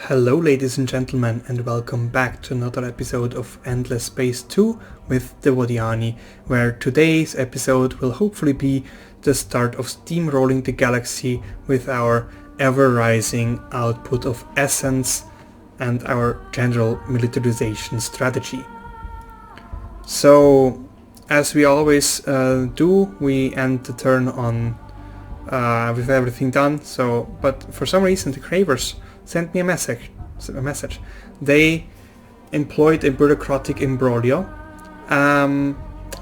Hello ladies and gentlemen, and welcome back to another episode of Endless Space 2 with the Vodyani, where today's episode will hopefully be the start of steamrolling the galaxy with our ever-rising output of essence and our general militarization strategy. So, as we always do, we end the turn on with everything done. But for some reason the Cravers sent me a message. They employed a bureaucratic imbroglio,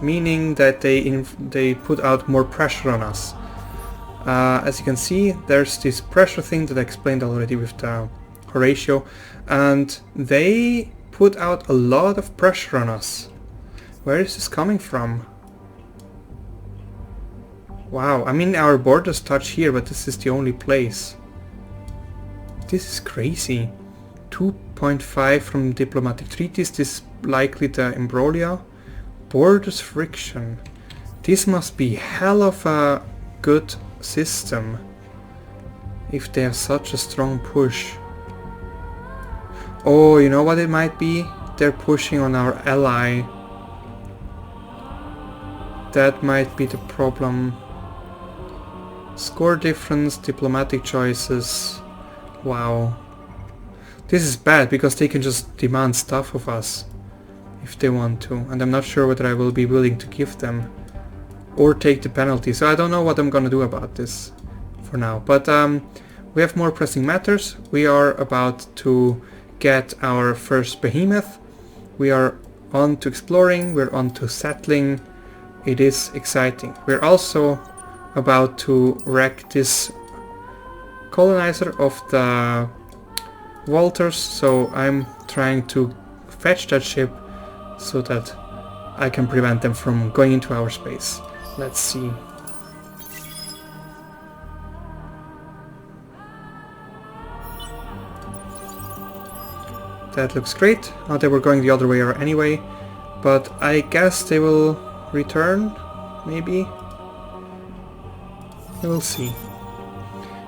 meaning that they put out more pressure on us. As you can see, there's this pressure thing that I explained already with the Horatio, and they put out a lot of pressure on us. Where is this coming from? Wow, I mean our borders touch here, but this is the only place. This is crazy. 2.5 from diplomatic treaties, this is likely the imbroglio. Borders friction. This must be hell of a good system if they have such a strong push. Oh, you know what it might be? They're pushing on our ally. That might be the problem. Score difference, diplomatic choices. Wow. This is bad because they can just demand stuff of us if they want to, and I'm not sure whether I will be willing to give them or take the penalty, so I don't know what I'm gonna do about this for now. But we have more pressing matters. We are about to get our first behemoth. We are on to exploring, we're on to settling. It is exciting. We're also about to wreck this colonizer of the Walters, so I'm trying to fetch that ship so that I can prevent them from going into our space. Let's see. That looks great. Now they were going the other way anyway, but I guess they will return, maybe? We'll see.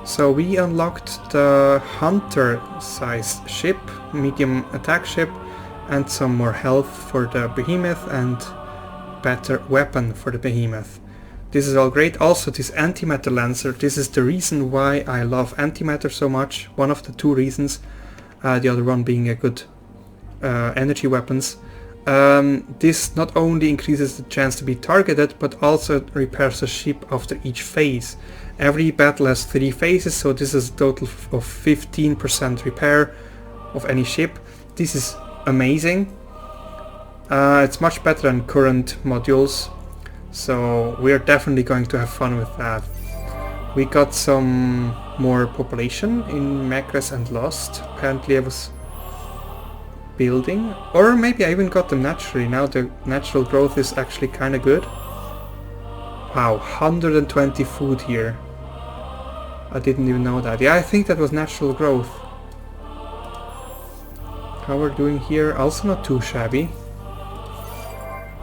So we unlocked the hunter-sized ship, medium attack ship, and some more health for the behemoth and better weapon for the behemoth. This is all great. Also this antimatter lancer, this is the reason why I love antimatter so much. One of the two reasons, the other one being a good energy weapons. This not only increases the chance to be targeted, but also repairs the ship after each phase. Every battle has 3 phases, so this is a total of 15% repair of any ship. This is amazing. It's much better than current modules, so we're definitely going to have fun with that. We got some more population in Megres and Lost. Apparently I was building, or maybe I even got them naturally. Now the natural growth is actually kind of good. Wow, 120 food here. I didn't even know that. Yeah, I think that was natural growth. How we're doing here, also not too shabby.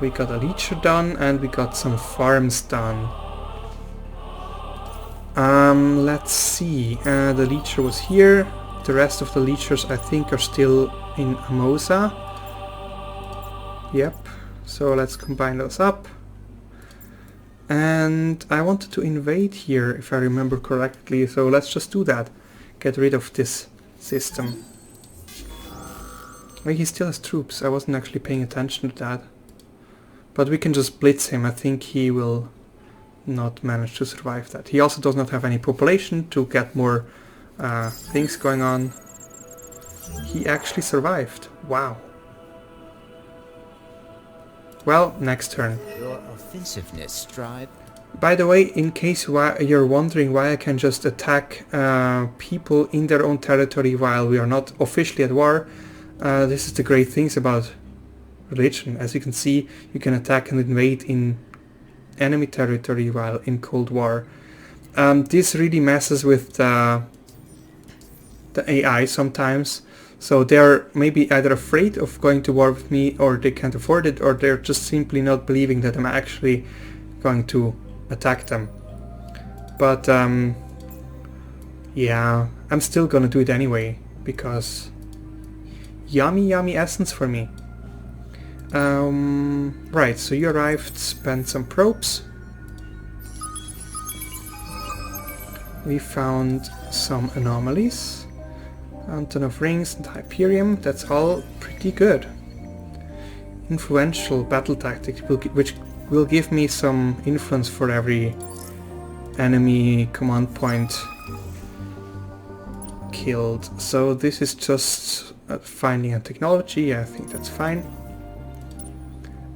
We got a leecher done and we got some farms done. Let's see, the leecher was here. The rest of the leechers I think are still in Amosa. Yep, so let's combine those up. And I wanted to invade here, if I remember correctly, so let's just do that. Get rid of this system. Well, he still has troops, I wasn't actually paying attention to that. But we can just blitz him, I think he will not manage to survive that. He also does not have any population to get more things going on. He actually survived, wow. Well, next turn. Your offensiveness, Stride. By the way, in case you're wondering why I can just attack people in their own territory while we are not officially at war, this is the great things about religion. As you can see, you can attack and invade in enemy territory while in Cold War. This really messes with the AI sometimes. So they're maybe either afraid of going to war with me, or they can't afford it, or they're just simply not believing that I'm actually going to attack them. But yeah, I'm still gonna do it anyway. because yummy yummy essence for me. Right, so you arrived, spent some probes. We found some anomalies, a ton of rings and Hyperium. That's all pretty good. Influential battle tactic, which will give me some influence for every enemy command point killed. So this is just finding a technology. I think that's fine.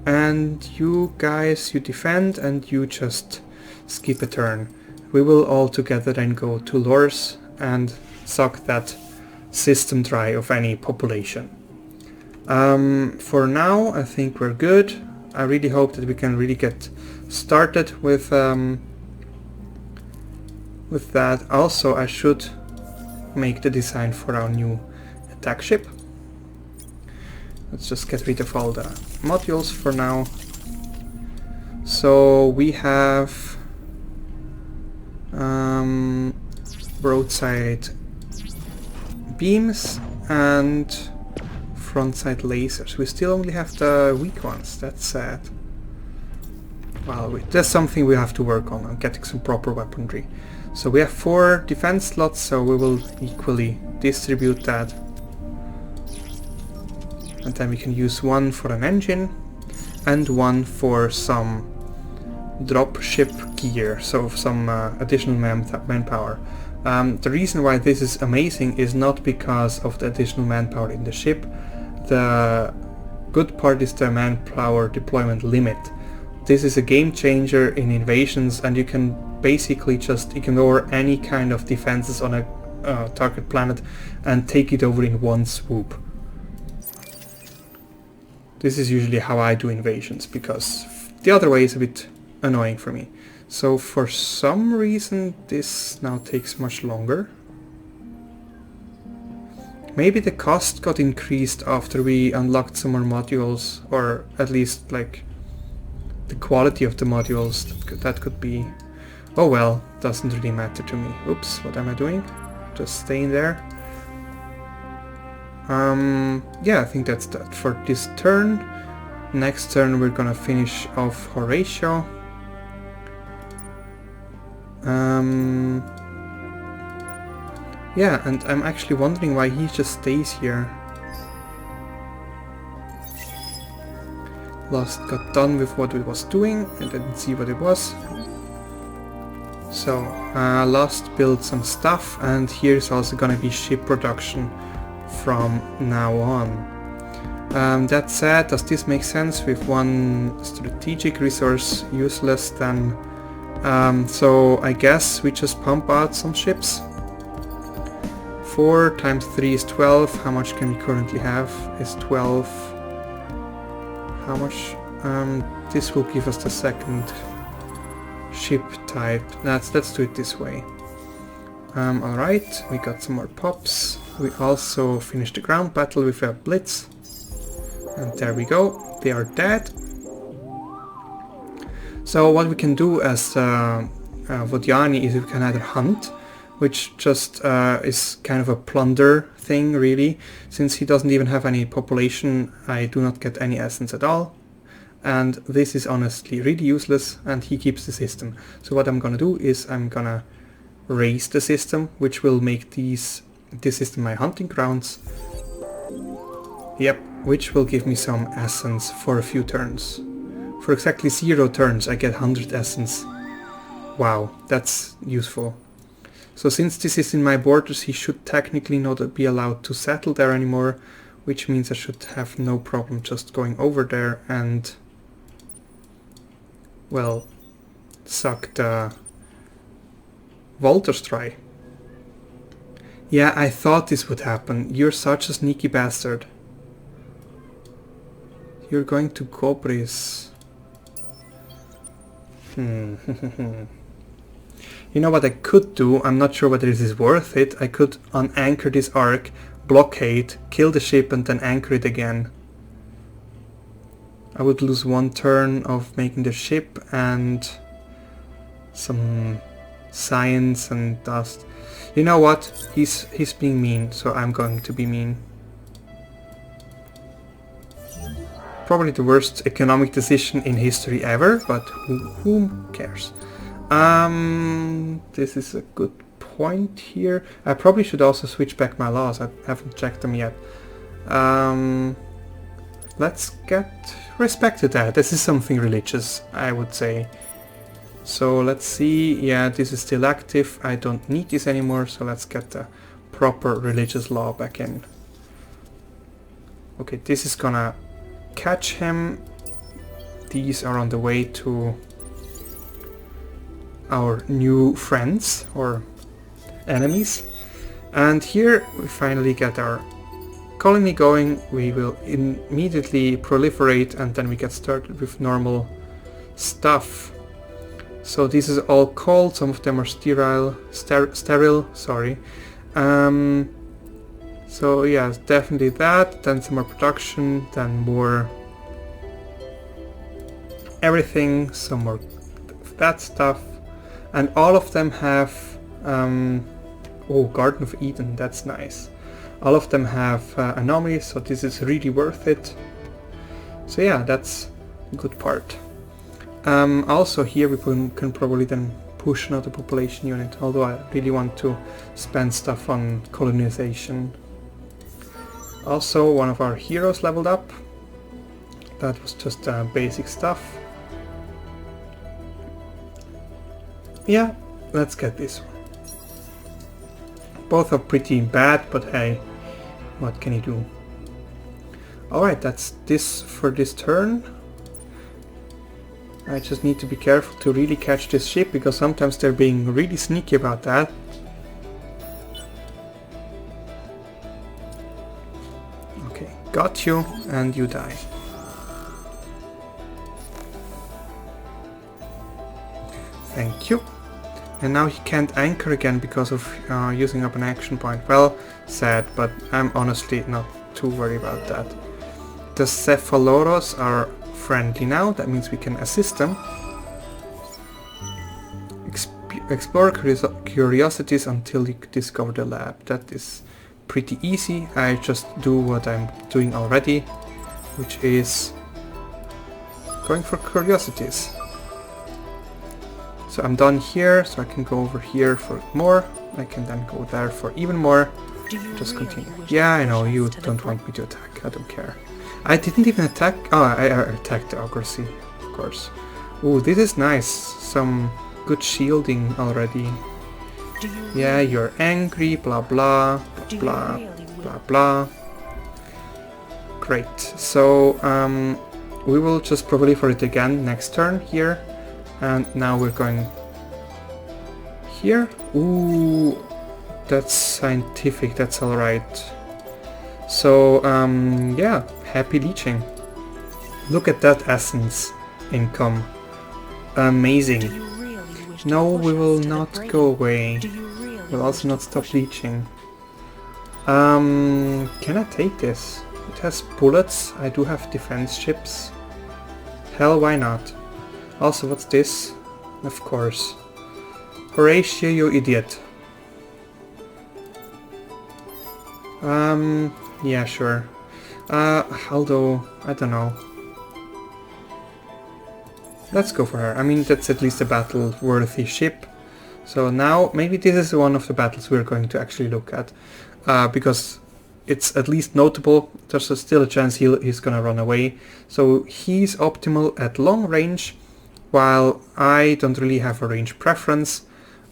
And you guys, you defend and you just skip a turn. We will all together then go to Lors and suck that system dry of any population. For now, I think we're good. I really hope that we can really get started with that. Also, I should make the design for our new attack ship. Let's just get rid of all the modules for now. So we have broadside beams and frontside lasers. We still only have the weak ones. That's sad. Well, that's something we have to work on getting some proper weaponry. So we have 4 defense slots, so we will equally distribute that. And then we can use 1 for an engine and 1 for some drop ship gear, so some additional manpower. The reason why this is amazing is not because of the additional manpower in the ship. The good part is the manpower deployment limit. This is a game changer in invasions, and you can basically just ignore any kind of defenses on a target planet and take it over in one swoop. This is usually how I do invasions, because the other way is a bit annoying for me. So for some reason this now takes much longer. Maybe the cost got increased after we unlocked some more modules, or at least like the quality of the modules. That could be. Oh well, doesn't really matter to me. Oops, what am I doing? Just staying there. Yeah, I think that's that for this turn. Next turn we're gonna finish off Horatio. Yeah, and I'm actually wondering why he just stays here. Lost got done with what it was doing. I didn't see what it was. So, Lost built some stuff, and here's also gonna be ship production from now on. That said, does this make sense with one strategic resource useless then? So I guess we just pump out some ships. 4 times 3 is 12. How much can we currently have? Is 12. How much? This will give us the second ship type. Let's do it this way. Alright, we got some more pops. We also finished the ground battle with a blitz. And there we go. They are dead. So what we can do as Vodyani is we can either hunt, which just is kind of a plunder thing really. Since he doesn't even have any population, I do not get any essence at all. And this is honestly really useless, and he keeps the system. So what I'm gonna do is I'm gonna raise the system, which will make this system my hunting grounds. Yep, which will give me some essence for a few turns. For exactly 0 turns I get 100 essence. Wow, that's useful. So since this is in my borders, he should technically not be allowed to settle there anymore, which means I should have no problem just going over there and, well, suck the Walters dry. Yeah, I thought this would happen. You're such a sneaky bastard. You're going to Cobris. You know what I could do? I'm not sure whether this is worth it. I could unanchor this arc, blockade, kill the ship and then anchor it again. I would lose 1 turn of making the ship and some science and dust. You know what? He's being mean, so I'm going to be mean. Probably the worst economic decision in history ever, but who cares? This is a good point here. I probably should also switch back my laws. I haven't checked them yet. Let's get respect to that. This is something religious, I would say. So let's see. Yeah, this is still active. I don't need this anymore, so let's get the proper religious law back in. Okay, this is gonna catch him. These are on the way to our new friends or enemies. And here we finally get our colony going. We will immediately proliferate and then we get started with normal stuff. So this is all cold, some of them are sterile, sorry. So yeah, definitely that, then some more production, then more everything, some more that stuff. And all of them have, oh, Garden of Eden, that's nice. All of them have anomalies, so this is really worth it. So yeah, that's a good part. Also here we can probably then push another population unit, although I really want to spend stuff on colonization. Also one of our heroes leveled up. That was just basic stuff. Yeah, let's get this one. Both are pretty bad, but hey, what can you do? Alright, that's this for this turn. I just need to be careful to really catch this ship, because sometimes they're being really sneaky about that. Okay, got you, and you die. Thank you. And now he can't anchor again because of using up an action point. Well, sad, but I'm honestly not too worried about that. The Cephaloros are friendly now, that means we can assist them. Explore curiosities until you discover the lab. That is pretty easy. I just do what I'm doing already, which is going for curiosities. So I'm done here, so I can go over here for more. I can then go there for even more. Just continue. Yeah, I know, you don't want me to attack, I don't care. I didn't even attack. Oh, I attacked the accuracy, of course. Ooh, this is nice. Some good shielding already. Yeah, you're angry, blah blah, blah blah blah. Great. So we will just proliferate again next turn here. And now we're going here. Ooh, that's scientific, that's alright. So, yeah, happy leeching. Look at that essence income. Amazing. No, we will not go away. We'll also not stop leeching. Can I take this? It has bullets. I do have defense ships. Hell, why not? Also, what's this? Of course. Horatio, you idiot. Yeah, sure. Although, I don't know. Let's go for her. I mean, that's at least a battle-worthy ship. So now, maybe this is one of the battles we're going to actually look at. Because it's at least notable. There's still a chance he's gonna run away. So he's optimal at long range, while I don't really have a range preference.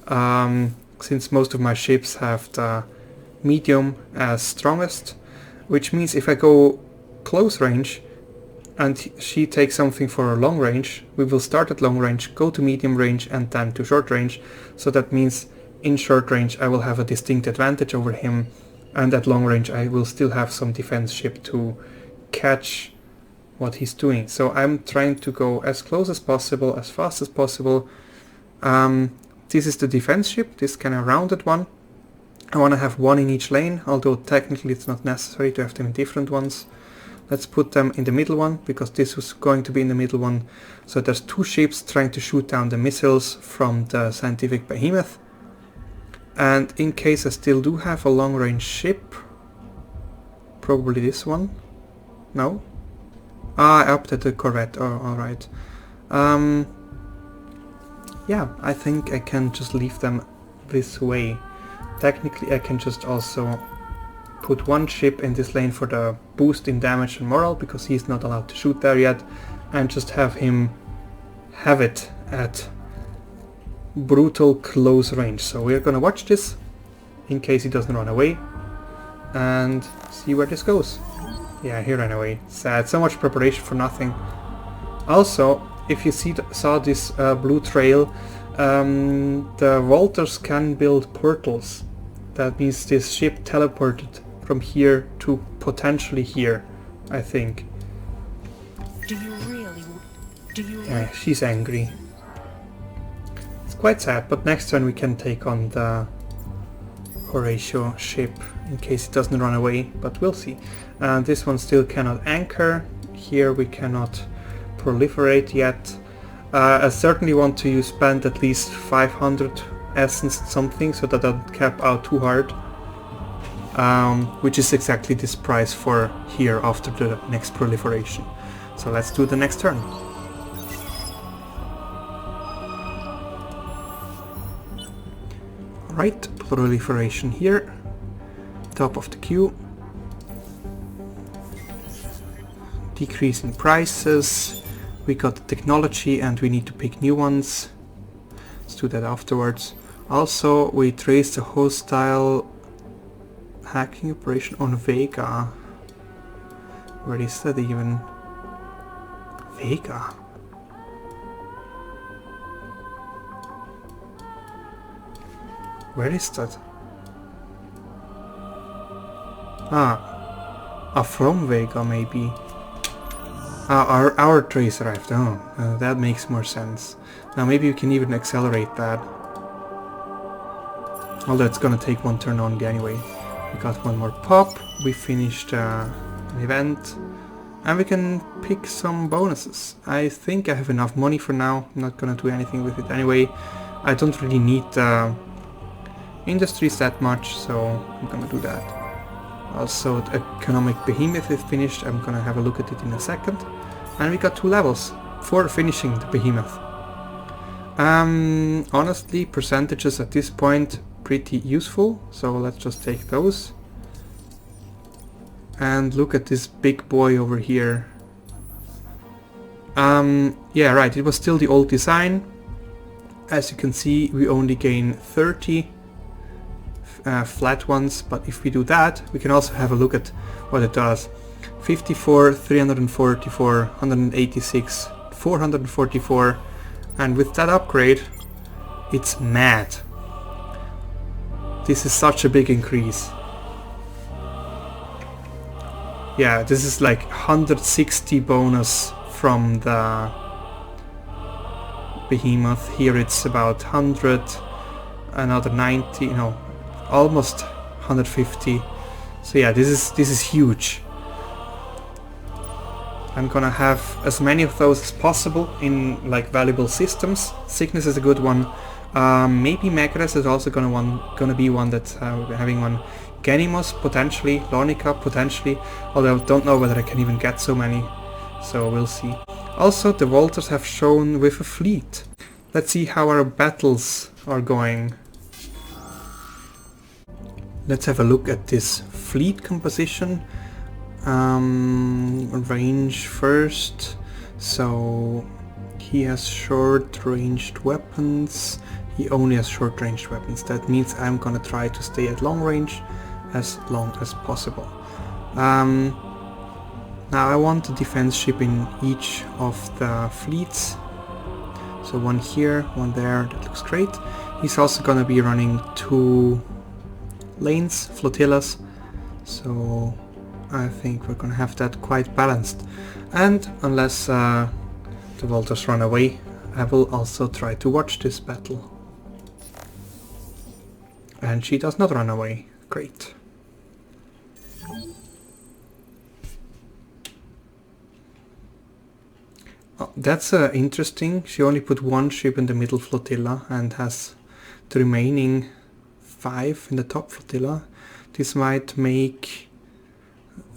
Since most of my ships have the medium as strongest, which means if I go close range and she takes something for a long range, we will start at long range, go to medium range and then to short range. So that means in short range I will have a distinct advantage over him, and at long range I will still have some defense ship to catch what he's doing. So I'm trying to go as close as possible, as fast as possible. This is the defense ship, this kind of rounded one. I want to have one in each lane, although technically it's not necessary to have them in different ones. Let's put them in the middle one, because this was going to be in the middle one. So there's two ships trying to shoot down the missiles from the scientific behemoth. And in case I still do have a long-range ship, probably this one. No? Ah, I opted the corvette. Oh, alright. Yeah, I think I can just leave them this way. Technically I can just also put one ship in this lane for the boost in damage and morale, because he's not allowed to shoot there yet, and just have him have it at brutal close range. So we're gonna watch this in case he doesn't run away and see where this goes. Yeah, he ran away. Sad. So much preparation for nothing. Also, if you saw this blue trail, the Walters can build portals. That means this ship teleported from here to potentially here, I think. Yeah, she's angry. It's quite sad, but next turn we can take on the Horatio ship in case it doesn't run away, but we'll see. This one still cannot anchor. Here we cannot proliferate yet. I certainly want to spend at least 500 essence something so that I don't cap out too hard. Which is exactly this price for here after the next proliferation. So let's do the next turn. Right, proliferation here. Top of the queue. Decrease in prices. We got the technology and we need to pick new ones. Let's do that afterwards. Also, we traced a hostile hacking operation on Vega. Where is that even? Vega? Where is that? From Vega maybe. Our trace arrived. Oh, that makes more sense. Now maybe we can even accelerate that. Although it's gonna take one turn only anyway. We got one more pop. We finished an event. And we can pick some bonuses. I think I have enough money for now. I'm not gonna do anything with it anyway. I don't really need industries that much, so I'm gonna do that. Also, the economic behemoth is finished. I'm gonna have a look at it in a second. And we got 2 levels for finishing the behemoth. Honestly, percentages at this point pretty useful, so let's just take those. And look at this big boy over here. Yeah, right, it was still the old design. As you can see, we only gain 30 flat ones, but if we do that, we can also have a look at what it does. 54, 344, 186, 444, and with that upgrade, it's mad. This is such a big increase. Yeah, this is like 160 bonus from the behemoth. Here it's about 100, another 90, no, almost 150. So yeah, this is huge. I'm gonna have as many of those as possible in like valuable systems. Sickness is a good one. Maybe Megres is also gonna be one that's having one. Ganimos potentially, Lornica potentially, although I don't know whether I can even get so many, so we'll see. Also, the Walters have shown with a fleet. Let's see how our battles are going. Let's have a look at this fleet composition. Range first. So he has short-ranged weapons. He only has short-ranged weapons. That means I'm gonna try to stay at long range as long as possible. Now I want a defense ship in each of the fleets. So one here, one there, that looks great. He's also gonna be running 2 lanes, flotillas, so I think we're gonna have that quite balanced. And unless the Walters run away, I will also try to watch this battle. And she does not run away. Great. Oh, that's interesting. She only put 1 ship in the middle flotilla and has the remaining 5 in the top flotilla. This might make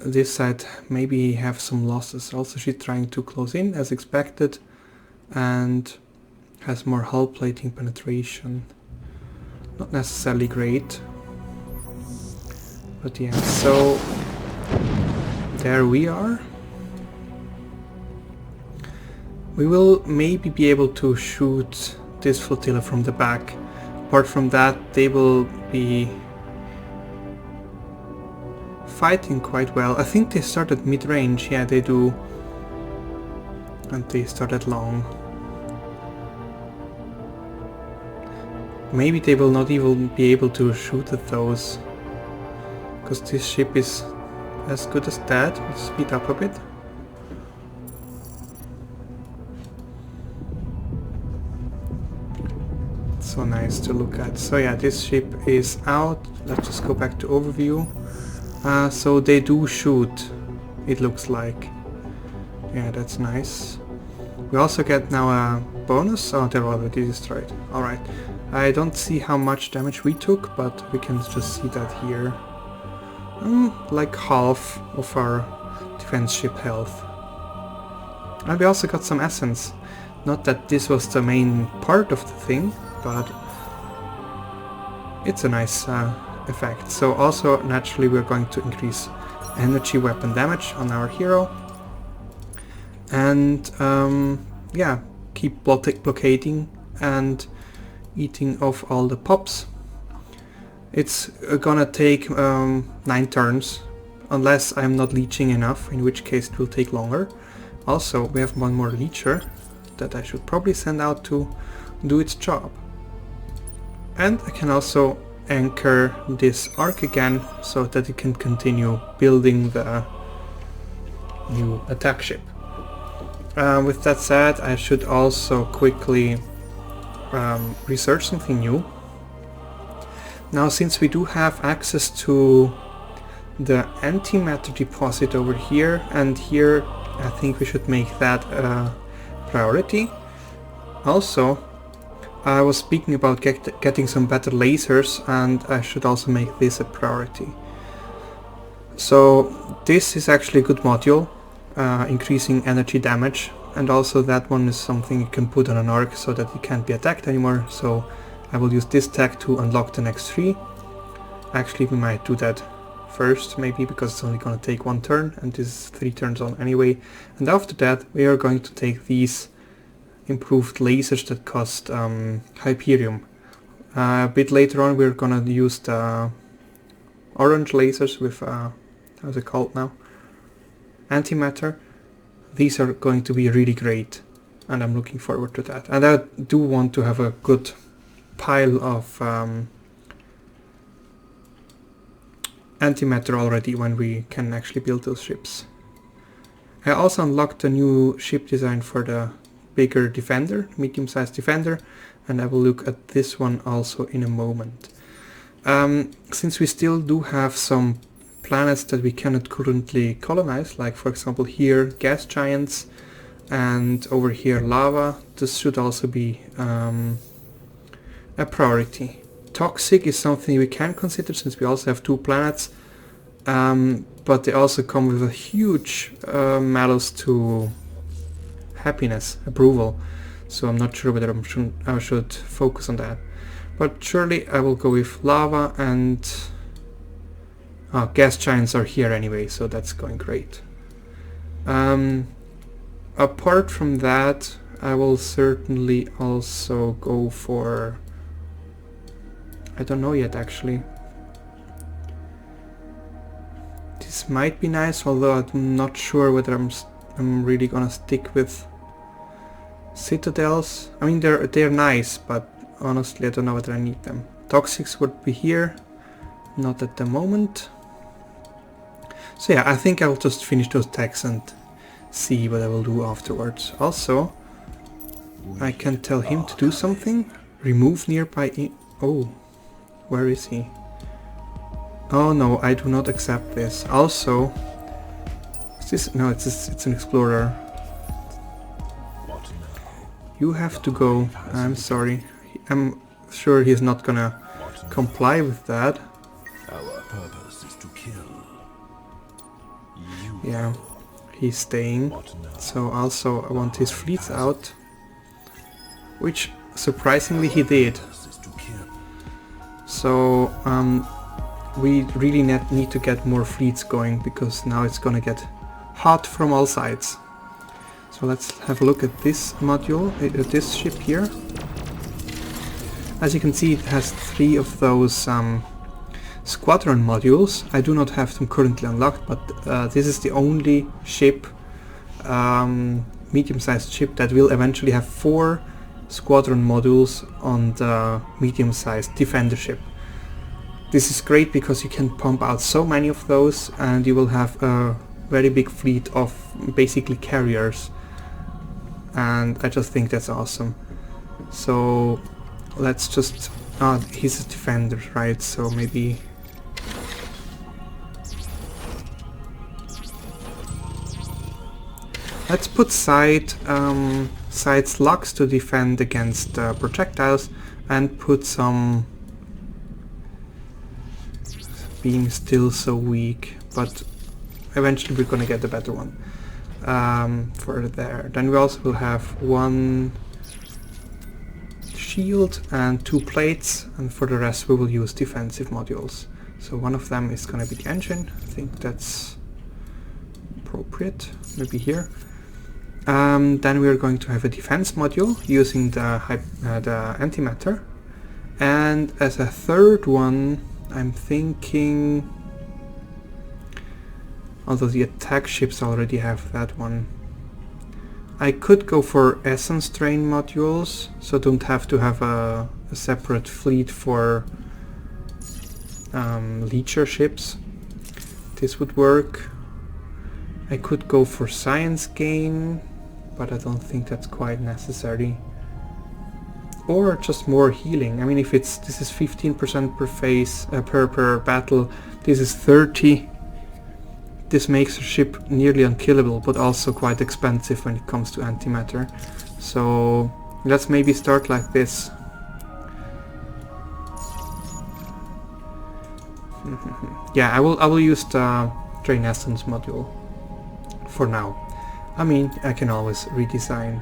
this side maybe have some losses. Also she's trying to close in as expected and has more hull plating penetration. Not necessarily great. But yeah, so there we are. We will maybe be able to shoot this flotilla from the back. Apart from that, they will be fighting quite well. I think they started mid-range, yeah they do. And they started long. Maybe they will not even be able to shoot at those. Because this ship is as good as that. Let's speed up a bit. So nice to look at. So yeah, this ship is out. Let's just go back to overview. So they do shoot, it looks like. Yeah, that's nice. We also get now a bonus. Oh, they're already destroyed. Alright. I don't see how much damage we took, but we can just see that here. Like half of our defense ship health. And we also got some essence. Not that this was the main part of the thing, but it's a nice effect. So also naturally we're going to increase energy weapon damage on our hero. And yeah, keep blockading and eating off all the pops. It's gonna take 9 turns, unless I'm not leeching enough, in which case it will take longer. Also, we have one more leecher that I should probably send out to do its job. And I can also anchor this arc again, so that it can continue building the new attack ship. With that said, I should also quickly research something new. Now, since we do have access to the antimatter deposit over here, and here I think we should make that a priority. Also, I was speaking about getting some better lasers, and I should also make this a priority. So this is actually a good module, increasing energy damage, and also that one is something you can put on an arc so that it can't be attacked anymore. So I will use this tag to unlock the next 3. Actually, we might do that first, maybe, because it's only going to take 1 turn, and this is 3 turns on anyway. And after that, we are going to take these improved lasers that cost Hyperium. A bit later on, we're going to use the orange lasers with, how's it called now? Antimatter. These are going to be really great, and I'm looking forward to that. And I do want to have a good pile of antimatter already when we can actually build those ships. I also unlocked a new ship design for the bigger defender, medium-sized defender, and I will look at this one also in a moment. Since we still do have some planets that we cannot currently colonize, like for example here gas giants and over here lava, this should also be a priority. Toxic is something we can consider since we also have 2 planets, but they also come with a huge malus to happiness, approval, so I'm not sure whether I should focus on that. But surely I will go with lava, and gas giants are here anyway, so that's going great. Apart from that, I will certainly also go for, I don't know yet actually. This might be nice, although I'm not sure whether I'm really gonna stick with citadels. I mean, they're nice, but honestly I don't know whether I need them. Toxics would be here, not at the moment. So yeah, I think I'll just finish those tags and see what I will do afterwards. Also, I can tell him to do something. Remove nearby. Oh, where is he? Oh no, I do not accept this. Also, is this? No, it's an explorer. You have to go. I'm sorry. I'm sure he's not gonna comply with that. Our purpose is to kill. You Yeah, he's staying. what now? So also I want his fleets out, which surprisingly he did. Purpose is to kill. So we really need to get more fleets going, because now it's gonna get hot from all sides. So let's have a look at this module, this ship here. As you can see, it has 3 of those squadron modules. I do not have them currently unlocked, but this is the only ship, medium-sized ship, that will eventually have 4 squadron modules on the medium-sized defender ship. This is great because you can pump out so many of those, and you will have a very big fleet of basically carriers, and I just think that's awesome. So let's just... he's a defender, right? So maybe... let's put sides locks to defend against projectiles, and put some... beam is still so weak, but eventually we're gonna get a better one for there. Then we also will have 1 shield and 2 plates, and for the rest we will use defensive modules. So one of them is gonna be the engine. I think that's appropriate, maybe here. Then we are going to have a defense module using the antimatter, and as a third one I'm thinking, although the attack ships already have that one, I could go for essence drain modules, so don't have to have a separate fleet for leecher ships. This would work. I could go for science gain, but I don't think that's quite necessary. Or just more healing. I mean, if this is 15% per phase, per battle, this is 30. This makes a ship nearly unkillable, but also quite expensive when it comes to antimatter. So let's maybe start like this. Yeah, I will use the Drain Essence module for now. I mean, I can always redesign.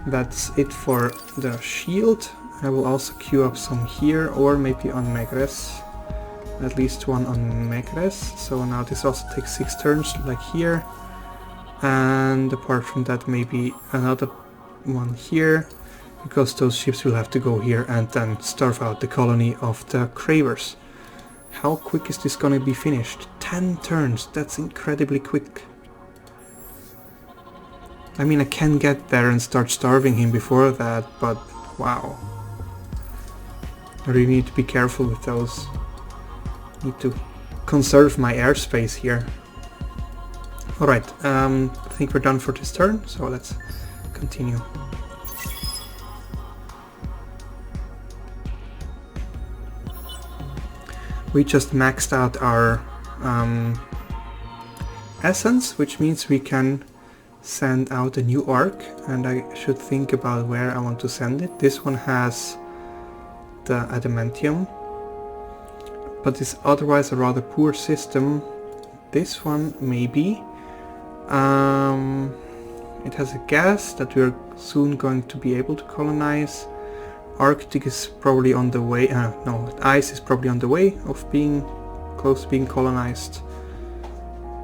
That's it for the shield. I will also queue up some here, or maybe on Megres. At least one on Megres. So now this also takes 6 turns, like here. And apart from that, maybe another one here, because those ships will have to go here and then starve out the colony of the Cravers. How quick is this gonna be finished? 10 turns, that's incredibly quick. I mean, I can get there and start starving him before that, but wow. I really need to be careful with those. Need to conserve my airspace here. Alright, I think we're done for this turn, so let's continue. We just maxed out our essence, which means we can send out a new arc, and I should think about where I want to send it. This one has the adamantium, but it's otherwise a rather poor system. This one maybe. It has a gas that we're soon going to be able to colonize. Arctic is probably on the way. No, ice is probably on the way of being close to being colonized.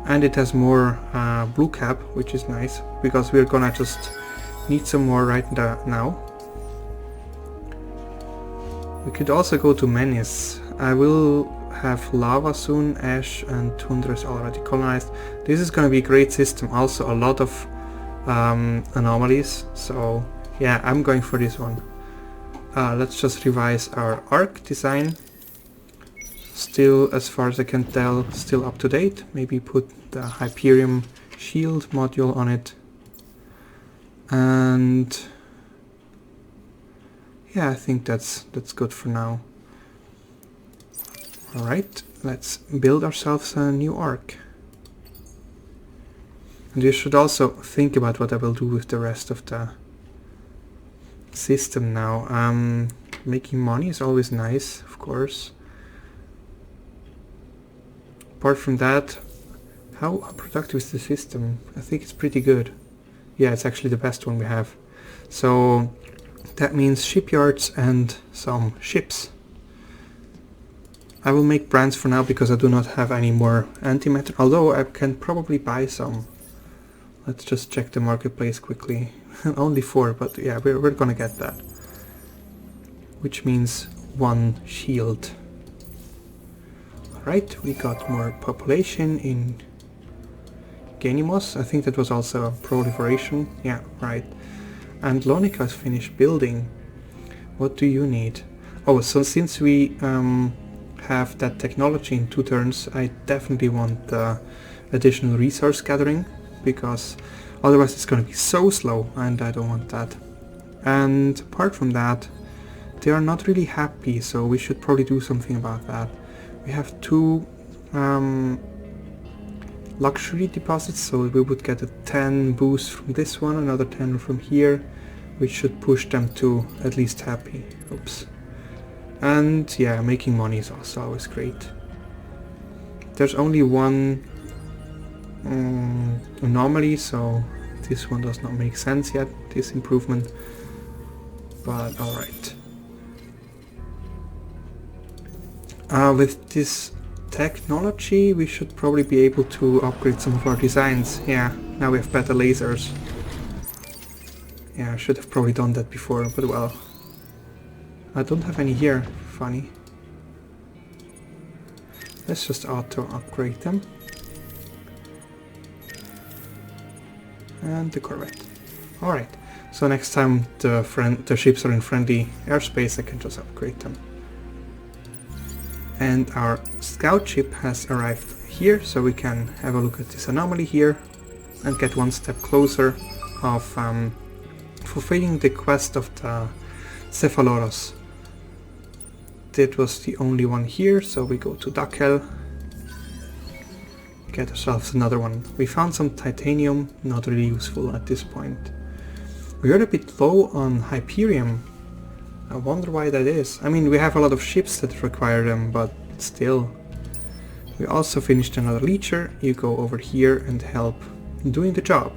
And it has more blue cap, which is nice, because we're gonna just need some more right now. We could also go to Menace. I will have lava soon. Ash and Tundra is already colonized. This is gonna be a great system. Also a lot of anomalies. So yeah, I'm going for this one. Let's just revise our arc design. Still, as far as I can tell, still up to date. Maybe put the Hyperium shield module on it. And yeah, I think that's good for now. Alright, let's build ourselves a new arc. And you should also think about what I will do with the rest of the system now. Making money is always nice, of course. Apart from that, how productive is the system? I think it's pretty good. Yeah, it's actually the best one we have. So that means shipyards and some ships. I will make brands for now because I do not have any more antimatter, although I can probably buy some. Let's just check the marketplace quickly. Only 4, but yeah, we're gonna get that. Which means 1 shield. Alright, we got more population in Ganimos. I think that was also a proliferation. Yeah, right. And Lonica has finished building. What do you need? Oh, so since we have that technology in 2 turns, I definitely want additional resource gathering, because otherwise it's going to be so slow and I don't want that. And apart from that, they are not really happy, so we should probably do something about that. We have 2 luxury deposits, so we would get a 10 boost from this one, another 10 from here, which should push them to at least happy. Oops. And yeah, making money is also always great. There's only 1 anomaly, so this one does not make sense yet, this improvement, but alright. With this technology we should probably be able to upgrade some of our designs. Yeah, now we have better lasers. Yeah, I should have probably done that before, but well. I don't have any here, funny. Let's just auto upgrade them. And the Corvette. Alright, so next time the ships are in friendly airspace I can just upgrade them. And our scout ship has arrived here, so we can have a look at this anomaly here and get 1 step closer of fulfilling the quest of the Cephaloros. That was the only one here, so we go to Dakel, get ourselves another one. We found some titanium, not really useful at this point. We are a bit low on Hyperium. I wonder why that is. I mean, we have a lot of ships that require them, but still. We also finished another leecher. You go over here and help doing the job.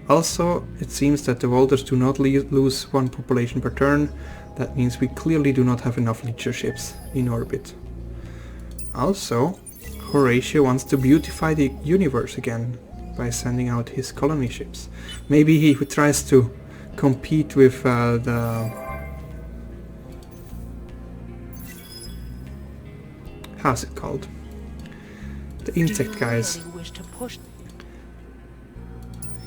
Also, it seems that the Wolders do not lose 1 population per turn. That means we clearly do not have enough leecher ships in orbit. Also, Horatio wants to beautify the universe again by sending out his colony ships. Maybe he tries to compete with how's it called? The insect guys.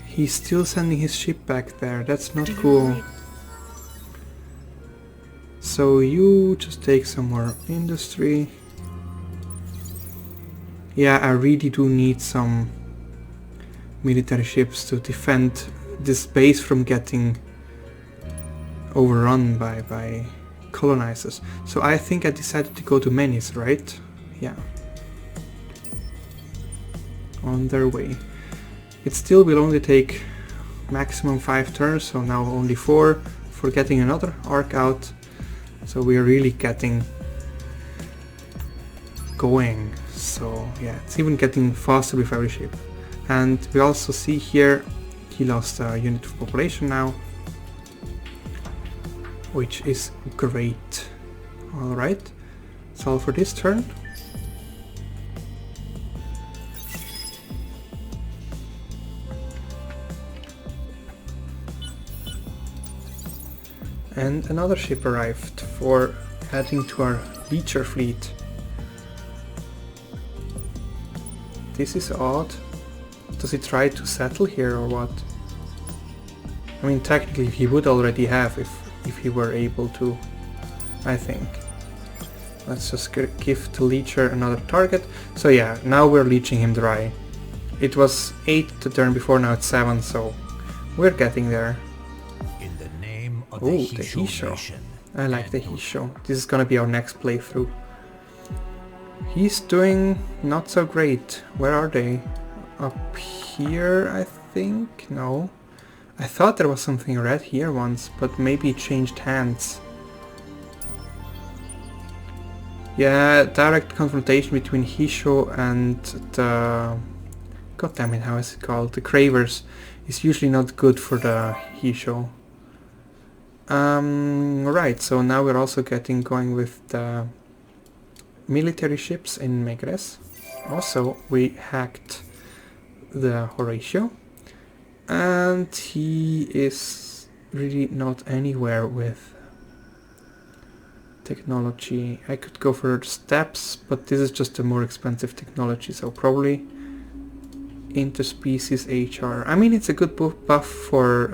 He's still sending his ship back there. That's not cool. So you just take some more industry. Yeah, I really do need some military ships to defend this base from getting overrun by colonizers. So I think I decided to go to Menis, right? Yeah. On their way. It still will only take maximum 5 turns, so now only 4 for getting another arc out. So we are really getting going. So yeah, it's even getting faster with every ship. And we also see here he lost a unit of population now, which is great. Alright, that's all for this turn. And another ship arrived for adding to our leecher fleet. This is odd. Does he try to settle here or what? I mean, technically he would already have if he were able to, I think. Let's just give the leecher another target. So yeah, now we're leeching him dry. It was 8 the turn before, now it's 7, so we're getting there. Oh, the Hisho. I like the Hisho. This is gonna be our next playthrough. He's doing not so great. Where are they? Up here, I think? No. I thought there was something red here once, but maybe it changed hands. Yeah, direct confrontation between Hisho and the... God damn it, how is it called? The Cravers is usually not good for the Hisho. Right, so now we're also going with the military ships in Megrez. Also, we hacked the Horatio. And he is really not anywhere with technology. I could go for steps, but this is just a more expensive technology, so probably interspecies HR. I mean, it's a good buff for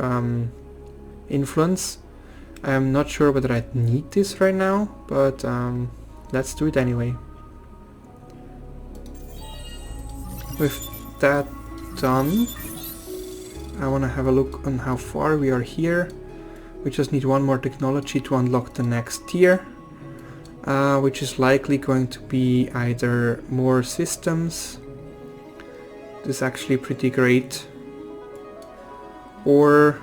influence. I'm not sure whether I need this right now, but let's do it anyway. With that done, I want to have a look on how far we are here. We just need one more technology to unlock the next tier, which is likely going to be either more systems, this is actually pretty great, or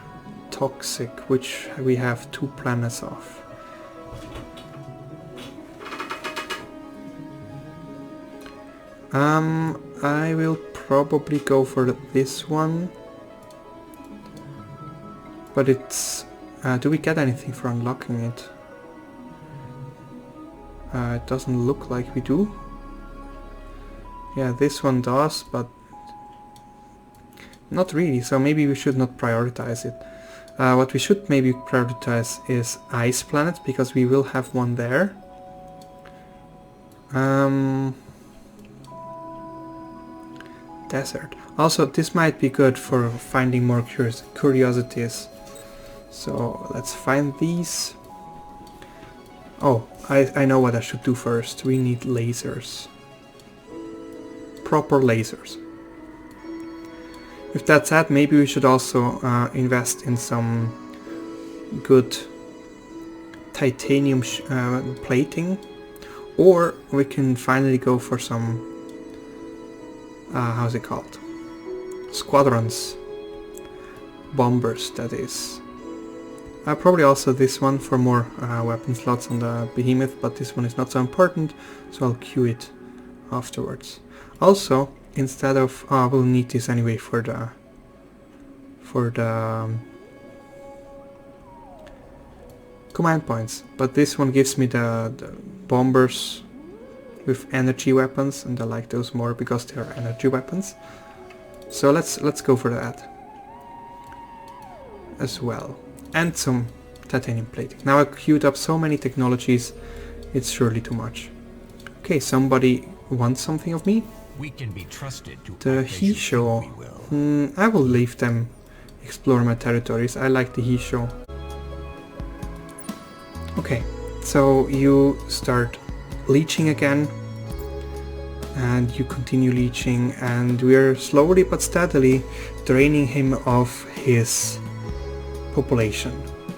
toxic, which we have 2 planets of. I will probably go for this one, but it's... do we get anything for unlocking it? It doesn't look like we do. Yeah, this one does, but not really, so maybe we should not prioritize it. What we should maybe prioritize is ice planets, because we will have one there. Desert. Also, this might be good for finding more curiosities. So let's find these. Oh, I know what I should do first. We need lasers. Proper lasers. With that said, maybe we should also invest in some good titanium plating. Or we can finally go for some... how's it called? Squadrons. Bombers, that is. Probably also this one for more weapon slots on the behemoth, but this one is not so important, so I'll queue it afterwards. Also, instead of... we'll need this anyway for the command points, but this one gives me the bombers with energy weapons, and I like those more because they are energy weapons. So let's go for that as well. And some titanium plating. Now I queued up so many technologies, it's surely too much. Okay, somebody wants something of me? We can be trusted to The Hisho. I will leave them explore my territories. I like the Hisho. Okay, so you start leeching again. And you continue leeching, and we're slowly but steadily draining him of his population,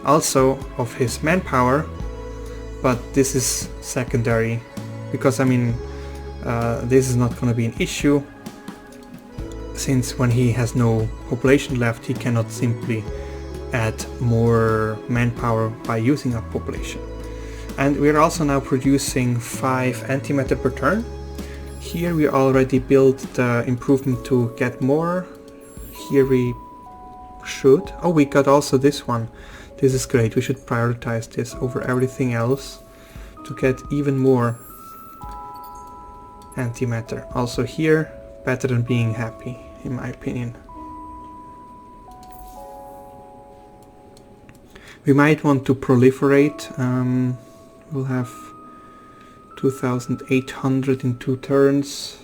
also of his manpower, but this is secondary because I mean this is not going to be an issue, since when he has no population left he cannot simply add more manpower by using up population. And we're also now producing 5 antimatter per turn. Here we already built the improvement to get more. Here we should... Oh, we got also this one. This is great. We should prioritize this over everything else to get even more antimatter. Also here, better than being happy, in my opinion. We might want to proliferate. We'll have 2,800 in 2 turns.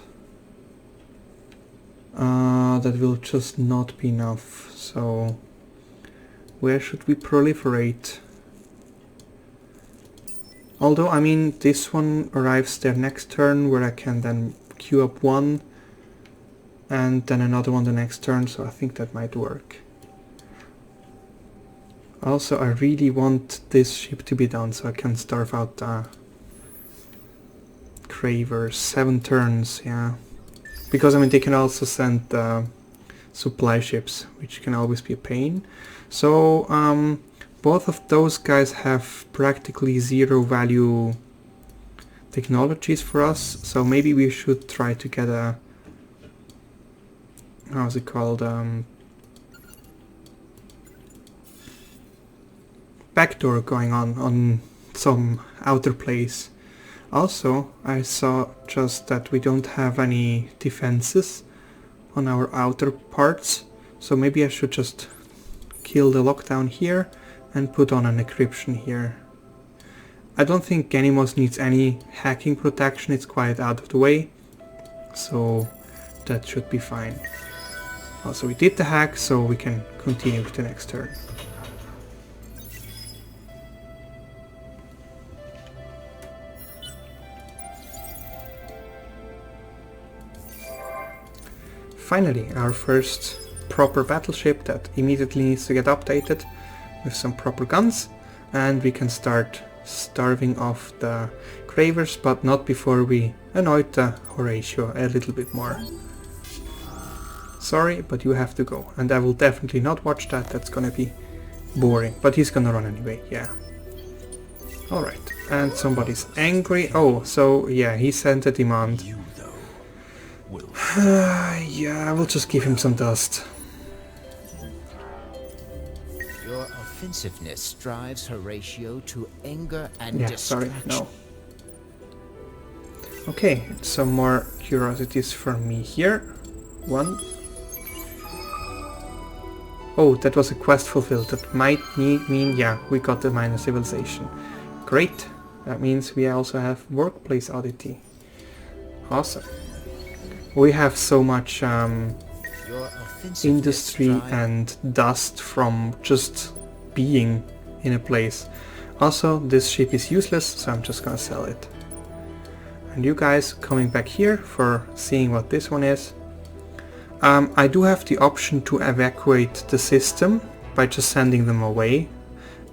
That will just not be enough. So where should we proliferate? Although, I mean, this one arrives there next turn, where I can then queue up one and then another one the next turn, so I think that might work. Also, I really want this ship to be done so I can starve out the Cravers. 7 turns, yeah. Because, I mean, they can also send supply ships, which can always be a pain. So, both of those guys have practically 0 value technologies for us, so maybe we should try to get a, how's it called, backdoor going on some outer place. Also, I saw just that we don't have any defenses on our outer parts, so maybe I should just kill the lockdown here and put on an encryption here. I don't think Ganimos needs any hacking protection, it's quite out of the way, so that should be fine. Also, we did the hack, so we can continue with the next turn. Finally, our first proper battleship that immediately needs to get updated with some proper guns, and we can start starving off the cravers, but not before we annoyed the Horatio a little bit more. Sorry, but you have to go, and I will definitely not watch that, that's gonna be boring, but he's gonna run anyway, yeah. Alright, and somebody's angry. Oh, so yeah, he sent a demand. You, though, will Yeah, I will just give him some dust. Your offensiveness drives Horatio to anger and Yeah, distraction. sorry, no. Okay, some more curiosities for me here. One. Oh, that was a quest fulfilled. That might mean, yeah, we got the minor civilization. Great. That means we also have workplace oddity. Awesome. We have so much Your offensiveness industry drive- and dust from just being in a place. Also, this ship is useless, so I'm just gonna sell it. And you guys coming back here for seeing what this one is. I do have the option to evacuate the system by just sending them away.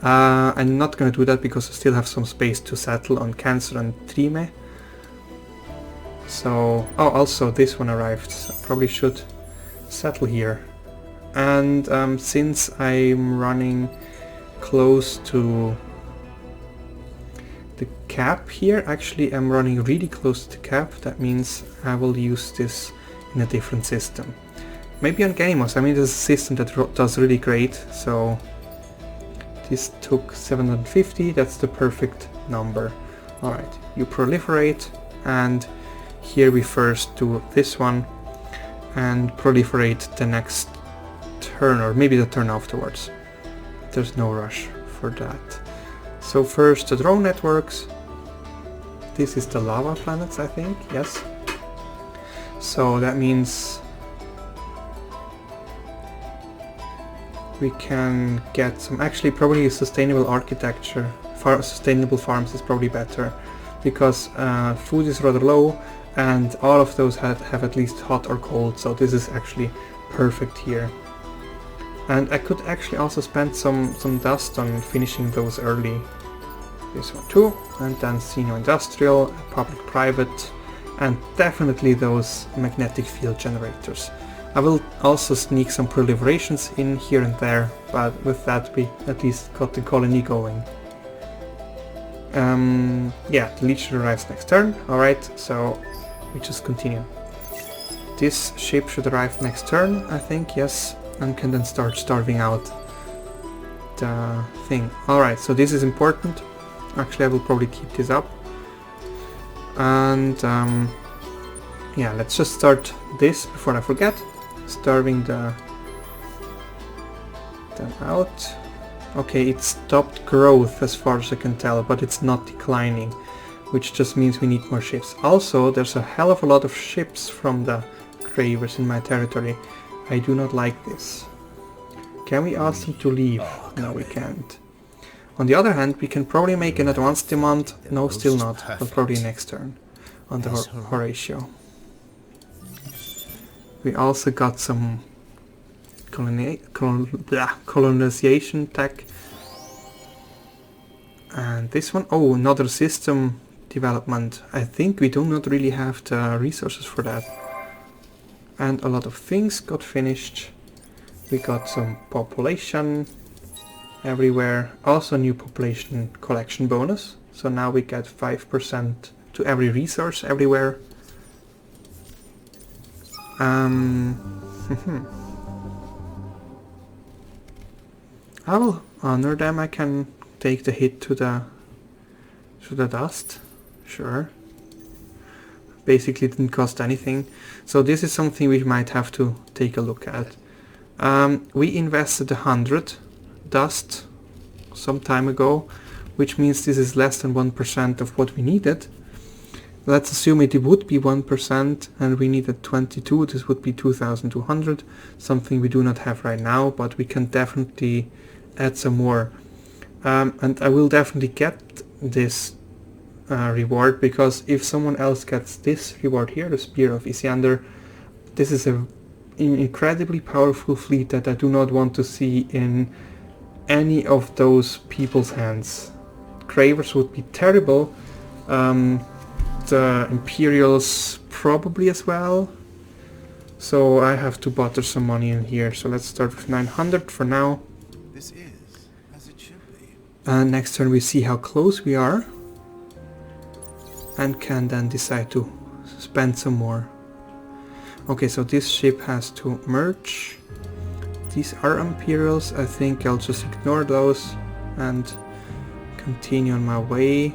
I'm not gonna do that because I still have some space to settle on Cancer and Trime. So, oh, also this one arrived, so I probably should settle here. And since I'm running close to the cap here, actually I'm running really close to the cap, that means I will use this in a different system. Maybe on Ganimos, I mean this is a system that does really great, so this took 750, that's the perfect number. Alright, you proliferate, and here we first do this one and proliferate the next turn, or maybe the turn afterwards. There's no rush for that. So first the drone networks. This is the lava planets, I think, yes. So that means we can get some, actually probably sustainable architecture, sustainable farms is probably better, because food is rather low and all of those have at least hot or cold, so this is actually perfect here. And I could actually also spend some dust on finishing those early. This one too, and then Sino-Industrial, Public-Private, and definitely those magnetic field generators. I will also sneak some proliferations in here and there, but with that we at least got the colony going. Yeah, the Leech arrives next turn, alright, so we just continue. This ship should arrive next turn, I think, yes, and can then start starving out the thing. Alright, so this is important. Actually, I will probably keep this up. And yeah, let's just start this before I forget. Starving them out. Okay, it stopped growth as far as I can tell, but it's not declining, which just means we need more ships. Also, there's a hell of a lot of ships from the Cravers in my territory. I do not like this. Can we ask them to leave? No, we can't. On the other hand, we can probably make an advance demand. No, still not, but probably next turn on the Horatio. We also got some colonization tech. And this one, oh, another system development. I think we do not really have the resources for that. And a lot of things got finished. We got some population everywhere. Also new population collection bonus. So now we get 5% to every resource everywhere. I will honor them. I can take the hit to the dust. Sure. Basically didn't cost anything. So this is something we might have to take a look at. We invested 100 dust some time ago, which means this is less than 1% of what we needed. Let's assume it would be 1% and we needed 22. This would be 2200, something we do not have right now, but we can definitely add some more. And I will definitely get this reward, because if someone else gets this reward here, the Spear of Isiander, this is an incredibly powerful fleet that I do not want to see in any of those people's hands. Cravers would be terrible. The Imperials probably as well. So I have to butter some money in here. So let's start with 900 for now. This is as it should be. Next turn we see how close we are. And can then decide to spend some more. Okay, so this ship has to merge. These are Imperials. I think I'll just ignore those and continue on my way.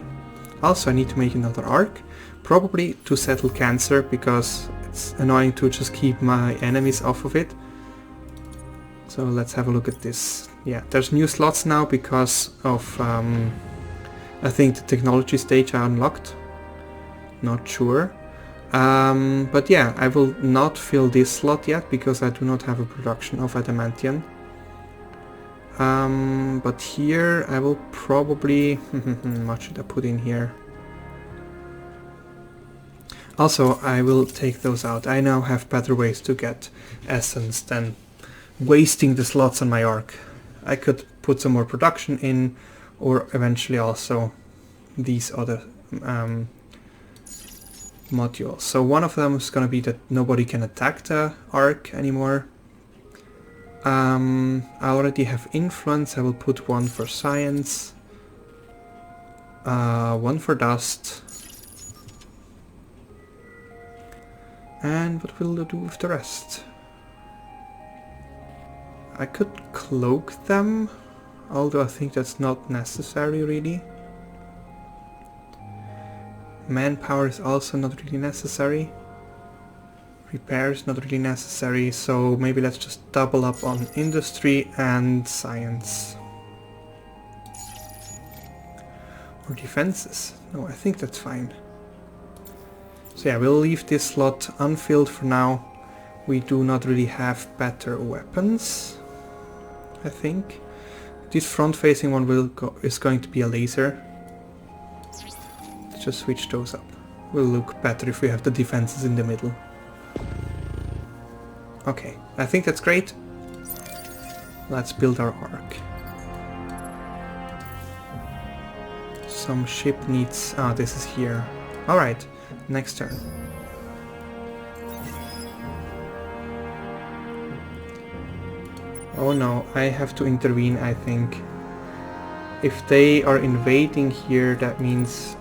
Also, I need to make another arc. Probably to settle Cancer, because it's annoying to just keep my enemies off of it. So let's have a look at this. Yeah, there's new slots now because of, I think, the technology stage I unlocked. Not sure. But yeah, I will not fill this slot yet because I do not have a production of adamantium. But here I will probably... what should I put in here? Also, I will take those out. I now have better ways to get essence than wasting the slots on my arc. I could put some more production in, or eventually also these other modules. So one of them is going to be that nobody can attack the arc anymore. I already have influence. I will put one for science, one for dust, and what will I do with the rest? I could cloak them, although I think that's not necessary really. Manpower is also not really necessary. Repair is not really necessary, so maybe let's just double up on industry and science. Or defenses. No, I think that's fine. So yeah, we'll leave this slot unfilled for now. We do not really have better weapons, I think. This front-facing one is going to be a laser. Let's just switch those up. Will look better if we have the defenses in the middle. Okay, I think that's great. Let's build our arc. Some ship needs... ah, this is here. Alright, next turn. Oh no, I have to intervene, I think. If they are invading here, that means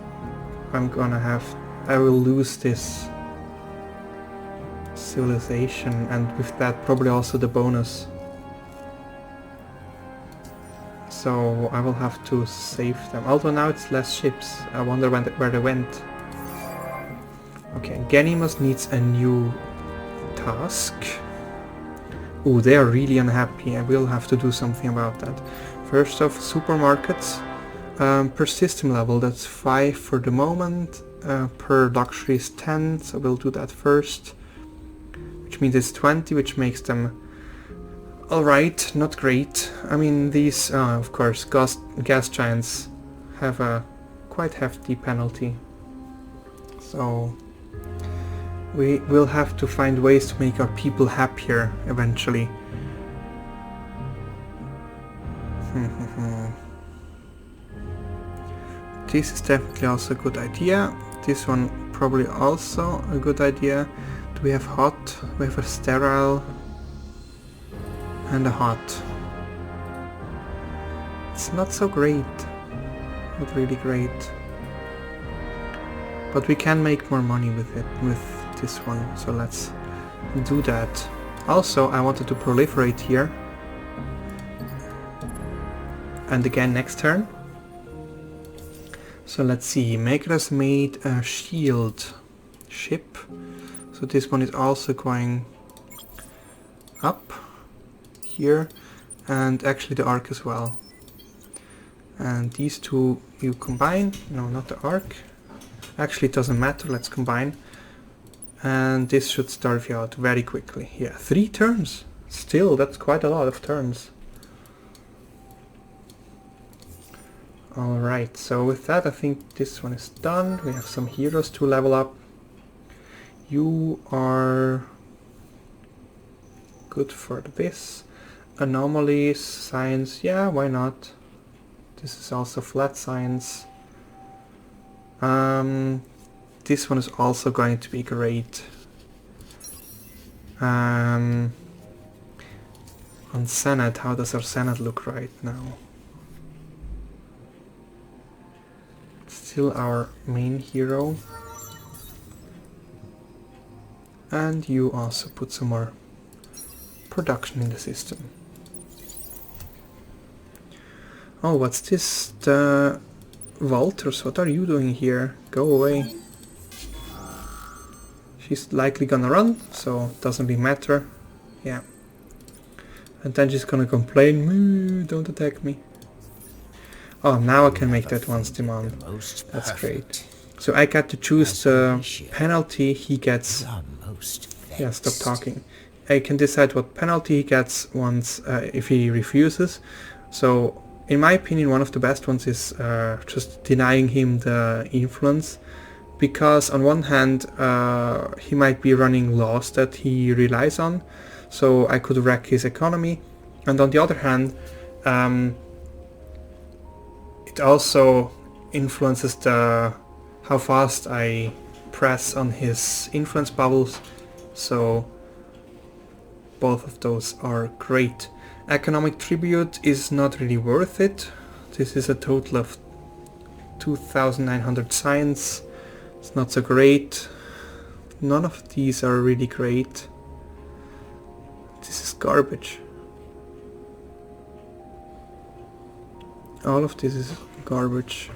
I will lose this civilization, and with that probably also the bonus. So I will have to save them. Although now it's less ships. I wonder where they went. Okay, Ganymus needs a new task. Ooh, they are really unhappy. I will have to do something about that. First off, supermarkets. Per system level, that's 5 for the moment. Per luxury is 10, so we'll do that first. Which means it's 20, which makes them alright, not great. I mean, these, of course, gas giants have a quite hefty penalty. So we will have to find ways to make our people happier eventually. This is definitely also a good idea. This one probably also a good idea. Do we have hot? We have a sterile and a hot. It's not so great. Not really great. But we can make more money with it, with this one, so let's do that. Also, I wanted to proliferate here. And again next turn. So let's see, Maker has made a shield ship. So this one is also going up here, and actually the arc as well. And these two you combine, no, not the arc. Actually it doesn't matter, let's combine. And this should starve you out very quickly. Yeah, 3 turns. Still, that's quite a lot of turns. Alright, so with that I think this one is done. We have some heroes to level up. You are good for this. Anomalies, science, yeah, why not? This is also flat science. This one is also going to be great. On Senate, how does our Senate look right now? Still our main hero. And you also put some more production in the system. Oh, what's this? The Walters, what are you doing here? Go away. She's likely gonna run, so it doesn't really matter. Yeah. And then she's gonna complain, "Moo, don't attack me." Oh, now I can make that one's demand. That's great. So I got to choose the penalty he gets. Yeah, stop talking. I can decide what penalty he gets once if he refuses. So in my opinion, one of the best ones is just denying him the influence, because on one hand he might be running laws that he relies on, so I could wreck his economy, and on the other hand it also influences how fast I press on his influence bubbles, so both of those are great. Economic tribute is not really worth it. This is a total of 2,900 science. It's not so great. None of these are really great. This is garbage. All of this is garbage.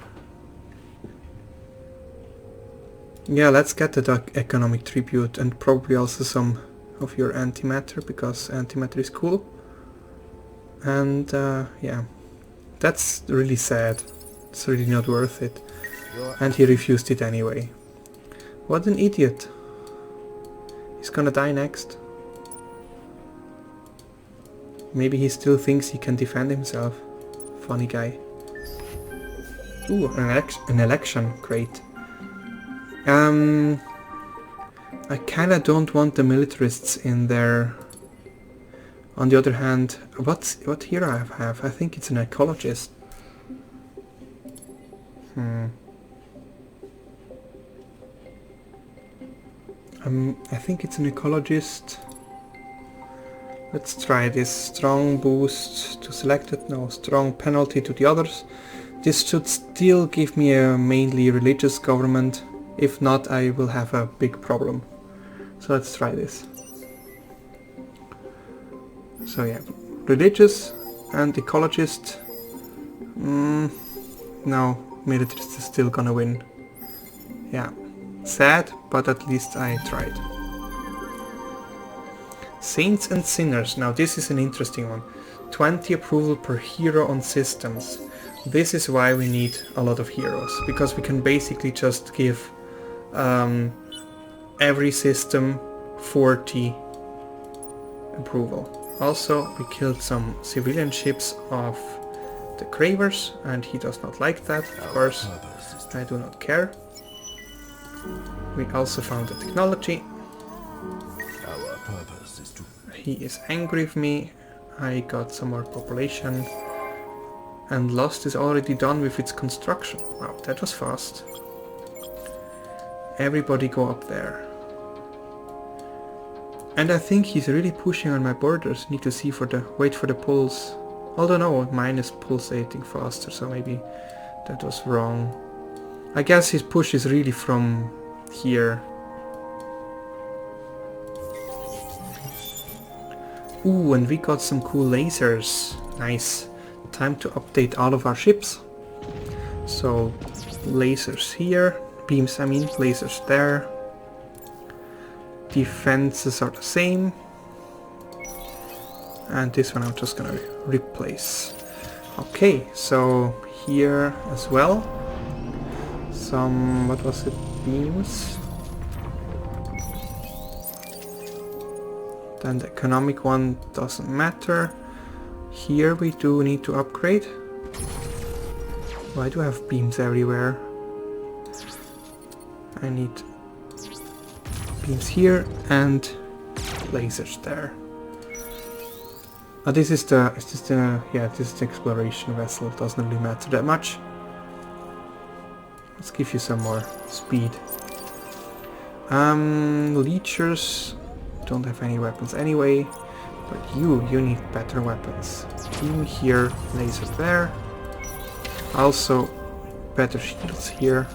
Yeah, let's get the economic tribute and probably also some of your antimatter, because antimatter is cool. And yeah, that's really sad. It's really not worth it. And he refused it anyway. What an idiot. He's gonna die next. Maybe he still thinks he can defend himself. Funny guy. Ooh, an election. Great. I kinda don't want the militarists in there. On the other hand, what hero I have? I think it's an ecologist. I think it's an ecologist. Let's try this. Strong boost to selected, no, strong penalty to the others. This should still give me a mainly religious government. If not, I will have a big problem. So let's try this. So yeah, religious and ecologist. No, militarist is still gonna win. Yeah, sad, but at least I tried. Saints and sinners. Now this is an interesting one. 20 approval per hero on systems. This is why we need a lot of heroes, because we can basically just give every system 40 approval. Also, we killed some civilian ships of the Cravers, and he does not like that, of course. I do not care. We also found the technology. He is angry with me. I got some more population. And Lost is already done with its construction. Wow, that was fast. Everybody go up there. And I think he's really pushing on my borders. Need to see wait for the pulse. Although no, mine is pulsating faster, so maybe that was wrong. I guess his push is really from here. Ooh, and we got some cool lasers. Nice. Time to update all of our ships. So, lasers here. Beams, I mean. Lasers there. Defenses are the same. And this one I'm just gonna replace. Okay, so here as well. Some, what was it? Beams. Then the economic one doesn't matter. Here we do need to upgrade. Why do I have beams everywhere? I need beams here and lasers there. Oh, this is the exploration vessel. It doesn't really matter that much. Let's give you some more speed. Leechers don't have any weapons anyway, but you need better weapons. Beam here, laser there. Also, better shields here.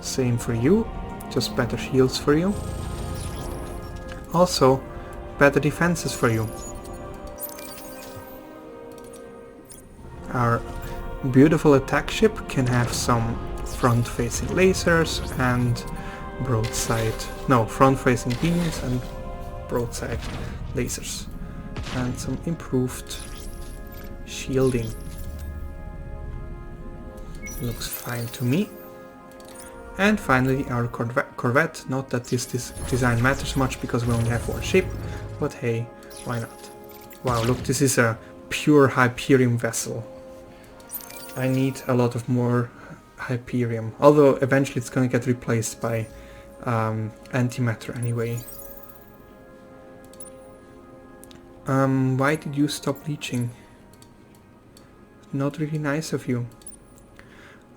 Same for you, just better shields for you. Also, better defenses for you. Our beautiful attack ship can have some front-facing lasers and front-facing beams and broadside lasers. And some improved shielding. Looks fine to me. And finally our corvette. Not that this design matters much because we only have one ship, but hey, why not? Wow, look, this is a pure Hyperium vessel. I need a lot of more Hyperium, although eventually it's gonna get replaced by antimatter anyway. Why did you stop leeching? Not really nice of you.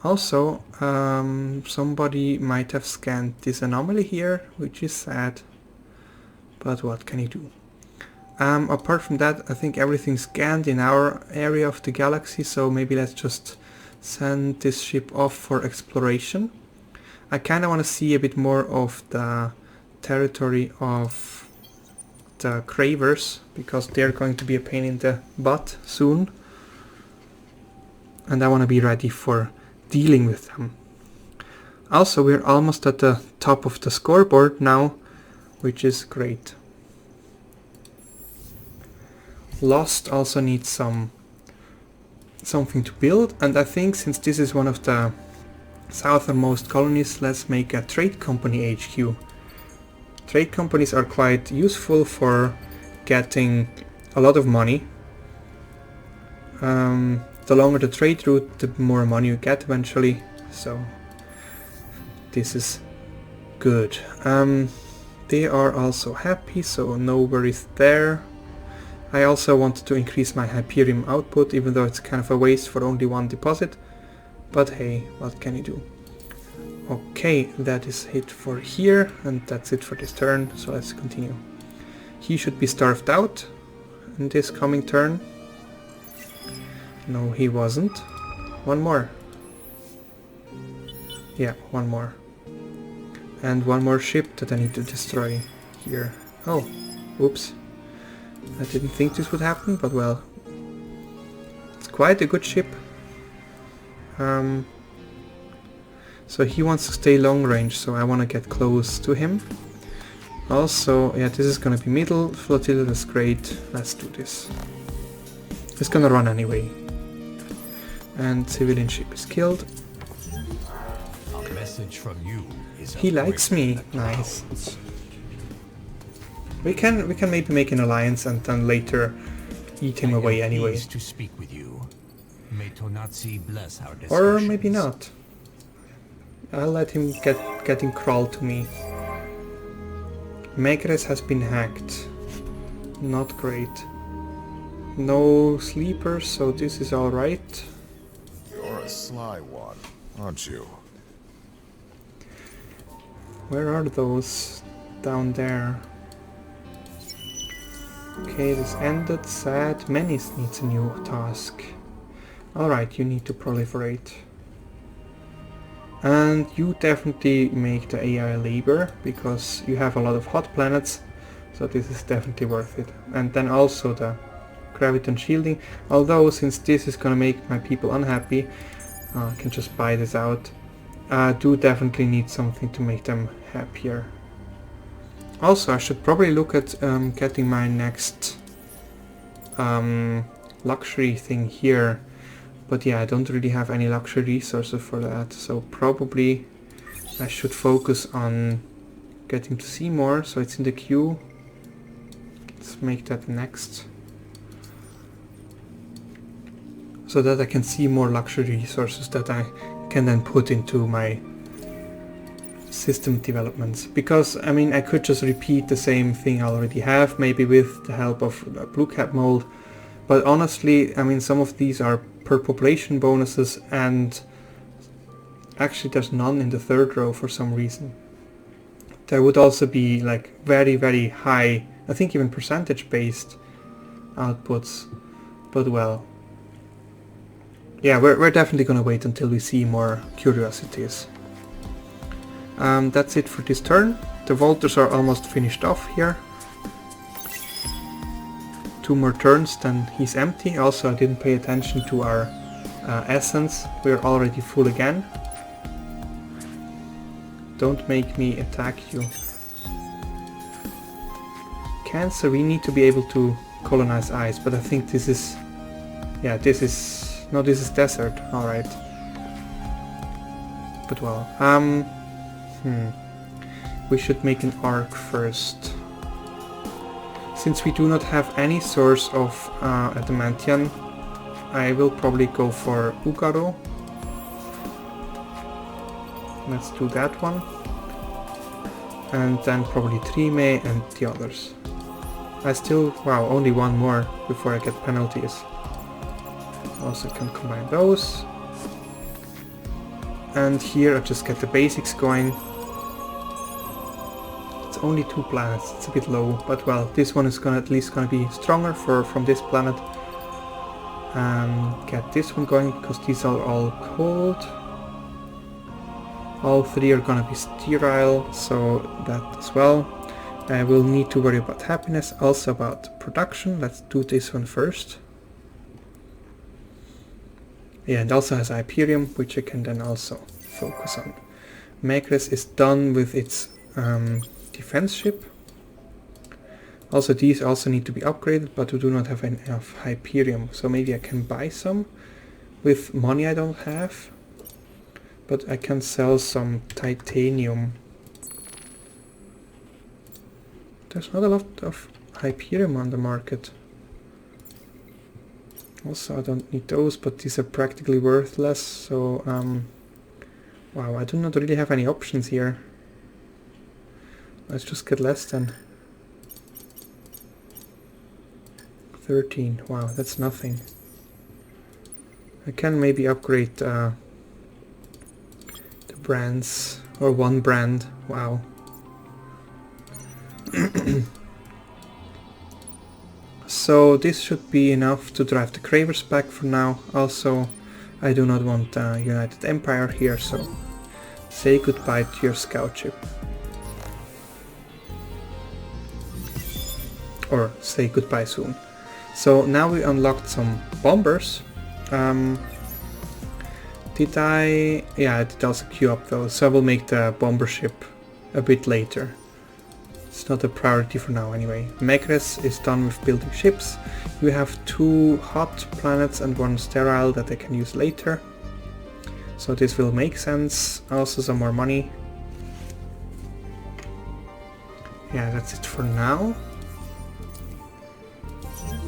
Also, somebody might have scanned this anomaly here, which is sad. But what can you do? Apart from that, I think everything's scanned in our area of the galaxy, so maybe let's just send this ship off for exploration. I kinda wanna see a bit more of the territory of the Cravers, because they're going to be a pain in the butt soon. And I wanna be ready for dealing with them. Also, we're almost at the top of the scoreboard now, which is great. Lost also needs something to build, and I think since this is one of the southernmost colonies, let's make a trade company HQ. Trade companies are quite useful for getting a lot of money. The longer the trade route, the more money you get eventually, so this is good. They are also happy, so no worries there. I also wanted to increase my Hyperium output, even though it's kind of a waste for only one deposit, but hey, what can you do? Okay, that is it for here, and that's it for this turn, so let's continue. He should be starved out in this coming turn. No, he wasn't. One more. Yeah, one more. And one more ship that I need to destroy here. Oh, oops. I didn't think this would happen, but well. It's quite a good ship. So he wants to stay long range, so I want to get close to him. Also, yeah, this is gonna be middle. Flotilla, that's great. Let's do this. It's gonna run anyway. And civilian ship is killed. A message from you is He likes me. Nice. We can maybe make an alliance and then later eat him away anyway. To speak with you. May Tonatsi bless our Or maybe not. I'll let him get him crawl to me. Megres has been hacked. Not great. No sleepers, so this is alright. You're a sly one, aren't you? Where are those? Down there. Okay, this ended. Sad. Menace needs a new task. Alright, you need to proliferate. And you definitely make the AI labor, because you have a lot of hot planets, so this is definitely worth it. And then also the graviton shielding, although since this is gonna make my people unhappy, I can just buy this out. I do definitely need something to make them happier. Also, I should probably look at getting my next luxury thing here. But yeah, I don't really have any luxury resources for that, so probably I should focus on getting to see more. So it's in the queue. Let's make that next. So that I can see more luxury resources that I can then put into my system developments. Because, I mean, I could just repeat the same thing I already have, maybe with the help of a blue cap mold. But honestly, I mean, some of these are per population bonuses, and actually there's none in the third row for some reason. There would also be like very high, I think even percentage based outputs, but well, yeah, we're definitely gonna wait until we see more curiosities. That's it for this turn. The Volters are almost finished off here. 2 more turns, then he's empty. Also, I didn't pay attention to our essence. We're already full again. Don't make me attack you. Cancer, we need to be able to colonize ice, but I think this is... yeah, this is... no, this is desert. Alright. But well, we should make an arc first. Since we do not have any source of adamantium, I will probably go for Ugaro. Let's do that one. And then probably Trime and the others. I still... wow, only one more before I get penalties. Also can combine those. And here I just get the basics going. Only 2 planets, it's a bit low, but well, this one is at least gonna be stronger from this planet. Get this one going, because these are all cold. All 3 are gonna be sterile, so that as well. I will need to worry about happiness, also about production. Let's do this one first. Yeah, and also has Hyperium, which I can then also focus on. Megres is done with its defense ship. Also, these also need to be upgraded, but we do not have enough Hyperium, so maybe I can buy some with money I don't have. But I can sell some titanium. There's not a lot of Hyperium on the market. Also, I don't need those, but these are practically worthless, so wow, I do not really have any options here. Let's just get less than 13. Wow, that's nothing. I can maybe upgrade the brands, or one brand. Wow. So this should be enough to drive the Cravers back for now. Also, I do not want United Empire here, so say goodbye to your scout ship. Or say goodbye soon. So now we unlocked some bombers. Did I... yeah, I did also queue up those, so I will make the bomber ship a bit later. It's not a priority for now anyway. Megres is done with building ships. You have 2 hot planets and 1 sterile that I can use later. So this will make sense. Also some more money. Yeah, that's it for now.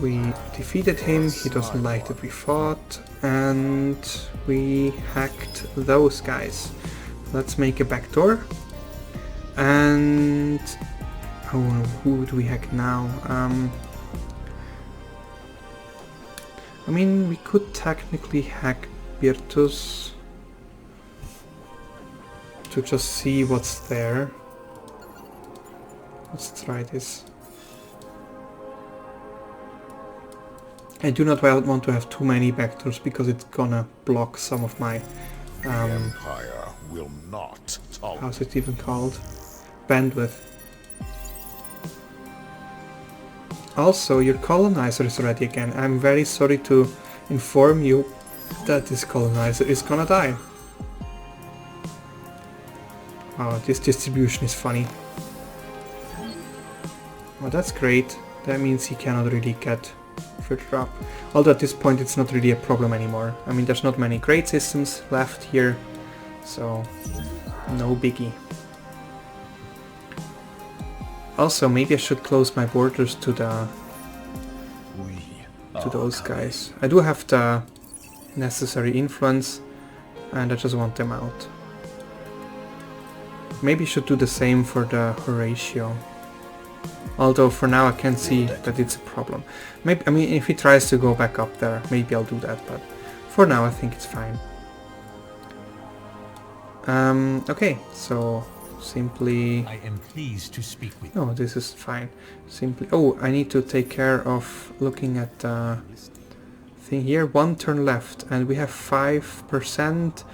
We defeated him, he doesn't like that we fought, and we hacked those guys. Let's make a backdoor. And... oh, who do we hack now? I mean, we could technically hack Virtus to just see what's there. Let's try this. I do not want to have too many backdoors because it's gonna block some of my The Empire will not tolerate. How's it even called? Bandwidth. Also, your colonizer is ready again. I'm very sorry to inform you that this colonizer is gonna die. Wow, this distribution is funny. Oh, that's great. That means he cannot really get further up. Although at this point it's not really a problem anymore. I mean, there's not many great systems left here, so no biggie. Also, maybe I should close my borders to those guys. I do have the necessary influence, and I just want them out. Maybe I should do the same for the Horatio. Although for now I can see that it's a problem. Maybe, I mean, if he tries to go back up there, maybe I'll do that, but for now I think it's fine. Okay, so simply... I am pleased to speak with No, this is fine. Simply... Oh, I need to take care of looking at the thing here. 1 turn left, and we have 5%,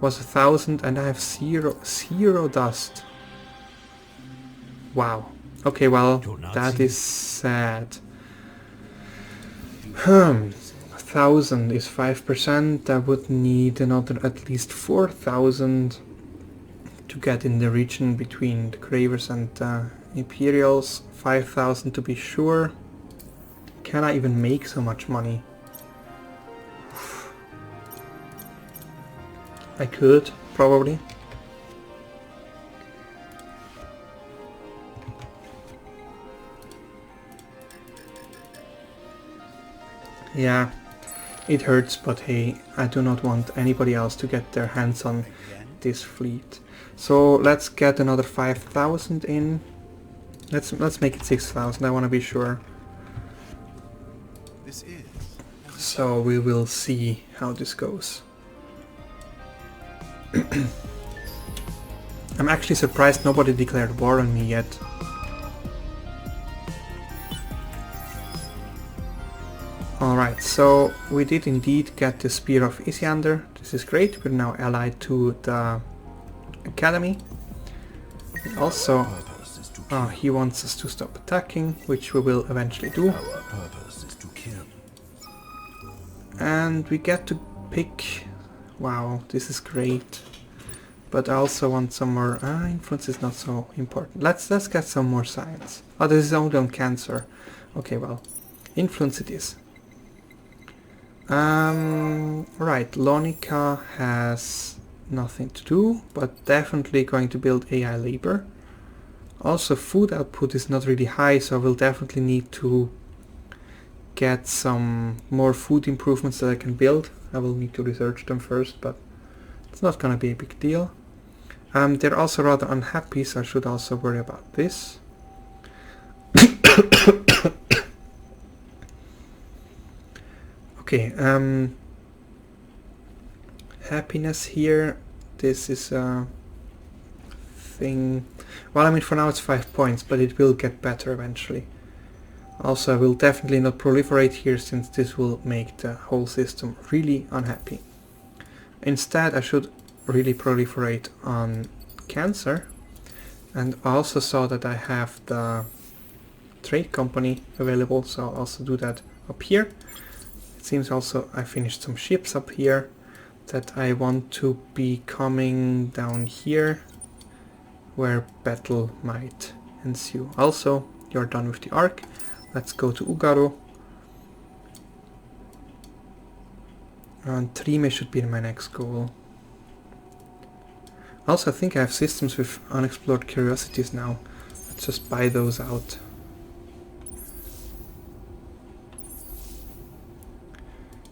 was 1,000, and I have zero dust. Wow. Okay, well, that is sad. 1,000 is 5%. I would need another at least 4,000 to get in the region between the Cravers and the Imperials. 5,000 to be sure. Can I even make so much money? I could, probably. Yeah, it hurts, but hey, I do not want anybody else to get their hands on this fleet. So let's get another 5,000 in. Let's make it 6,000. I want to be sure. So we will see how this goes. I'm actually surprised nobody declared war on me yet. Alright, so we did indeed get the Spear of Isiander. This is great. We're now allied to the Academy. Also, he wants us to stop attacking, which we will eventually do. And we get to pick... Wow, this is great. But I also want some more... influence is not so important. Let's get some more science. Oh, this is only on cancer. Okay, well, influence it is. Right, Lonica has nothing to do, but definitely going to build AI labor. Also, food output is not really high, so I will definitely need to get some more food improvements that I can build. I will need to research them first, but it's not gonna be a big deal. They're also rather unhappy, so I should also worry about this. Okay, happiness here, this is a thing, well, I mean, for now it's 5 points, but it will get better eventually. Also, I will definitely not proliferate here, since this will make the whole system really unhappy. Instead, I should really proliferate on cancer, and I also saw that I have the trade company available, so I'll also do that up here. It seems also I finished some ships up here that I want to be coming down here where battle might ensue. Also, you're done with the arc. Let's go to Ugaro. And Trime should be my next goal. Also, I think I have systems with unexplored curiosities now. Let's just buy those out.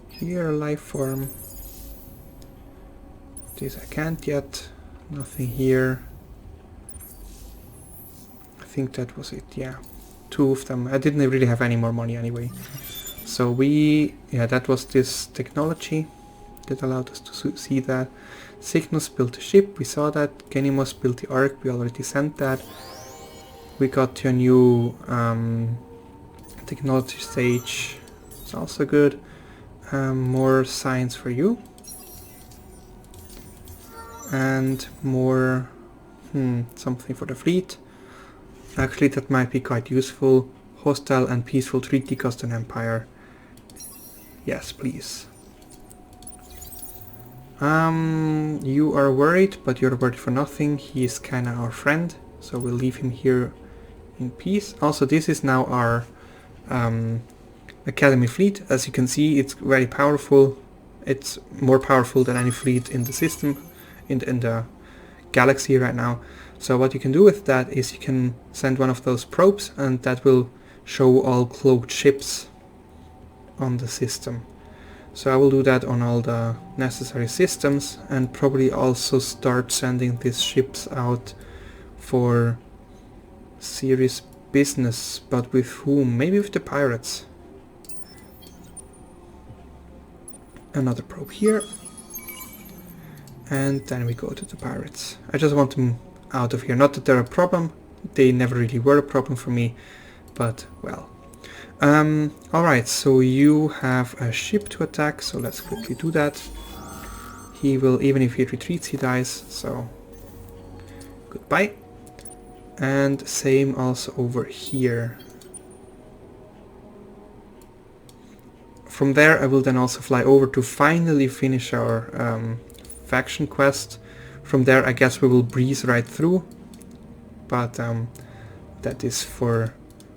Here, life form. This I can't yet. Nothing here. I think that was it, yeah. 2 of them. I didn't really have any more money anyway. So that was this technology that allowed us to see that. Cygnus built a ship, we saw that. Genimos built the arc, we already sent that. We got your new technology stage, it's also good. More science for you. and more something for the fleet. Actually, that might be quite useful. Hostile and peaceful treaty cost an empire. Yes, please. You are worried, but you're worried for nothing. He is kinda our friend, so we'll leave him here in peace. Also, this is now our Academy fleet. As you can see, it's very powerful. It's more powerful than any fleet in the system, in the galaxy right now. So what you can do with that is you can send one of those probes, and that will show all cloaked ships on the system. So I will do that on all the necessary systems, and probably also start sending these ships out for serious business. But with whom? Maybe with the pirates. Another probe here. And then we go to the pirates. I just want them out of here. Not that they're a problem. They never really were a problem for me. But, well. Alright, so you have a ship to attack, so let's quickly do that. He will, even if he retreats, he dies, so goodbye. And same also over here. From there I will then also fly over to finally finish our faction quest. From there I guess we will breeze right through, but that is for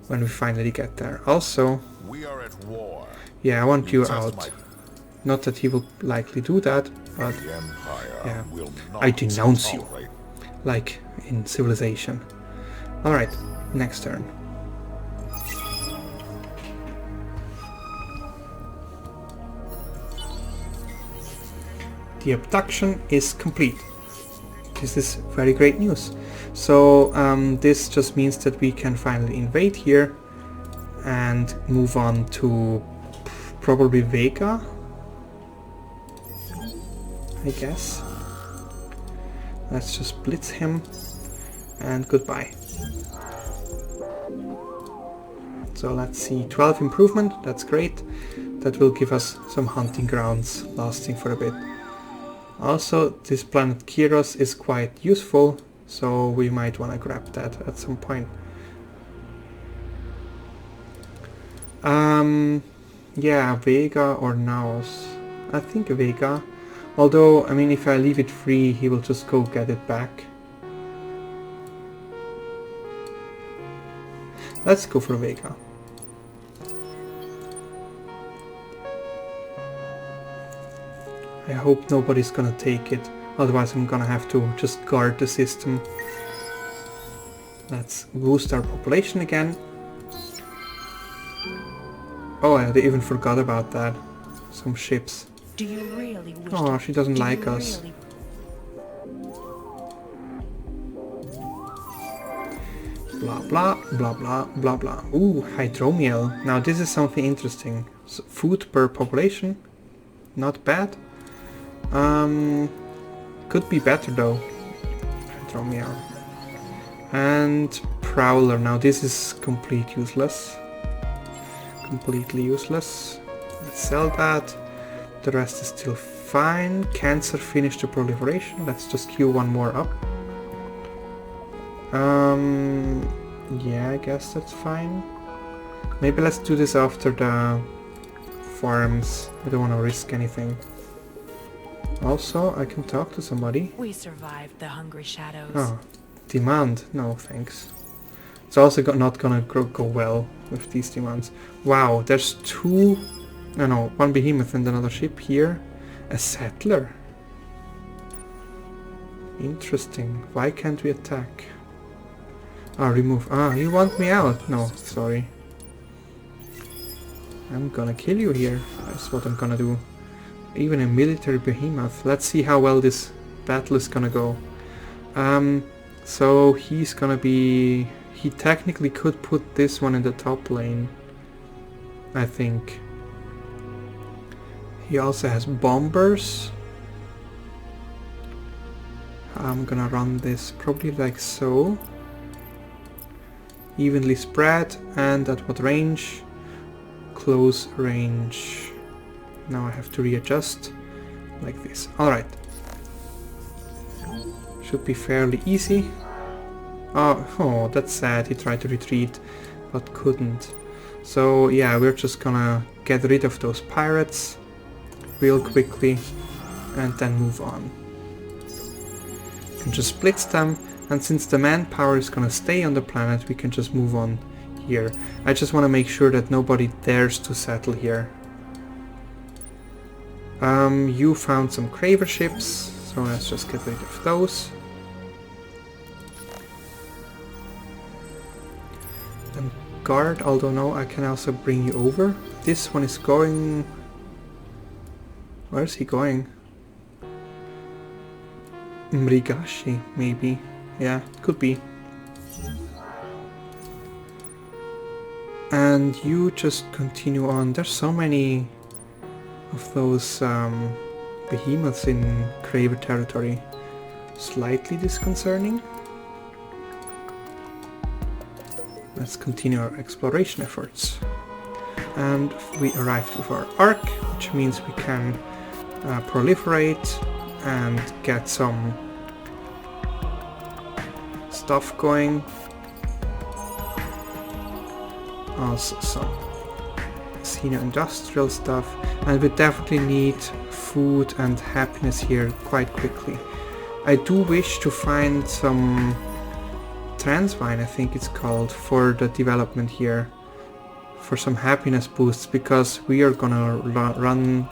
when we finally get there. Also, We are at war. yeah, I want you test out. my- Not that he will likely do that, but The Empire yeah, will I not denounce you. tolerate like in Civilization. Alright, next turn. The abduction is complete. This is very great news. So this just means that we can finally invade here and move on to probably Vega, I guess. Let's just blitz him and goodbye. So let's see, 12 improvement, that's great. That will give us some hunting grounds lasting for a bit. Also, this planet Kiros is quite useful, so we might want to grab that at some point. Yeah, Vega or Naos. I think Vega. Although, I mean, if I leave it free, he will just go get it back. Let's go for Vega. I hope nobody's gonna take it, otherwise I'm gonna have to just guard the system. Let's boost our population again. Oh, I even forgot about that. Some ships. Do you really wish Oh, she doesn't like us. Blah blah blah blah blah blah. Ooh, hydromiel. Now this is something interesting. So, food per population, not bad. Could be better though. Hydromiel. And prowler. Now this is completely useless. Completely useless. Let's sell that. The rest is still fine. Cancer finished the proliferation. Let's just queue one more up. Yeah, I guess that's fine. Maybe let's do this after the farms. I don't want to risk anything. Also, I can talk to somebody. we survived the hungry shadows? Oh, demand. No, thanks. It's also not gonna go well with these demands. Wow, there's two... No, one behemoth and another ship here. A settler. Interesting. Why can't we attack? Ah, remove. Ah, you want me out? No, sorry. I'm gonna kill you here. That's what I'm gonna do. Even a military behemoth. Let's see how well this battle is gonna go. So he's gonna be... He technically could put this one in the top lane, I think. He also has bombers. I'm gonna run this probably like so. Evenly spread, and at what range? Close range. Now I have to readjust like this. Alright. Should be fairly easy. Oh, that's sad. He tried to retreat, but couldn't. So yeah, we're just gonna get rid of those pirates real quickly and then move on. We can just split them, and since the manpower is gonna stay on the planet, we can just move on here. I just want to make sure that nobody dares to settle here. You found some Craver ships, so let's just get rid of those. And guard, although no, I can also bring you over. This one is going... Where is he going? Mrigashi, maybe. Yeah, could be. And you just continue on. There's so many of those behemoths in Craver territory. Slightly disconcerting. Let's continue our exploration efforts. And we arrived with our arc, which means we can proliferate and get some stuff going. Also some xeno-industrial stuff, and we definitely need food and happiness here quite quickly. I do wish to find some transvine, I think it's called, for the development here, for some happiness boosts, because we are gonna run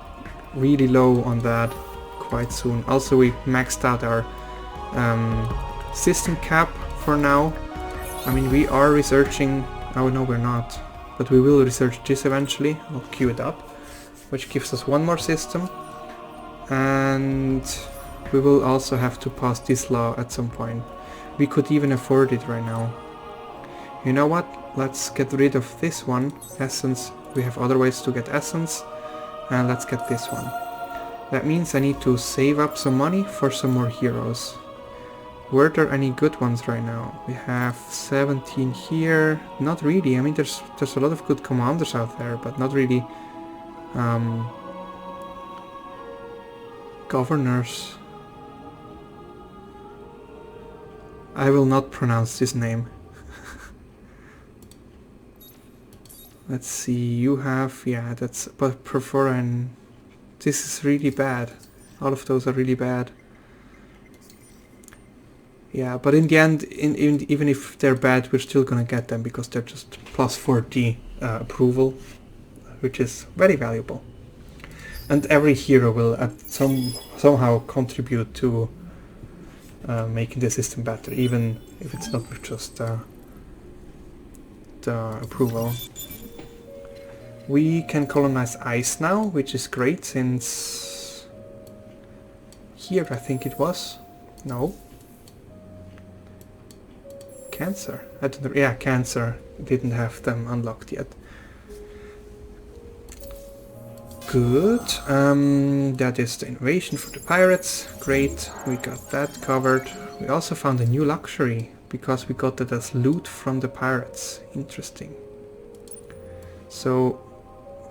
really low on that quite soon. Also, we maxed out our system cap for now. I mean, we are researching... Oh no, we're not. But we will research this eventually. I'll queue it up. Which gives us one more system. And we will also have to pass this law at some point. We could even afford it right now. You know what? Let's get rid of this one. Essence. We have other ways to get essence. And let's get this one. That means I need to save up some money for some more heroes. Were there any good ones right now? We have 17 here. Not really. I mean, there's a lot of good commanders out there, but not really governors. I will not pronounce this name. Let's see. You have, yeah, that's, but Perforan. This is really bad. All of those are really bad. Yeah, but in the end, even if they're bad, we're still gonna get them because they're just plus 40 approval, which is very valuable. And every hero will somehow contribute to making the system better, even if it's not with just the approval. We can colonize ice now, which is great since here I think it was. No. Cancer. I don't know. Yeah, Cancer. Didn't have them unlocked yet. Good. That is the invasion for the pirates. Great. We got that covered. We also found a new luxury because we got it as loot from the pirates. Interesting. So,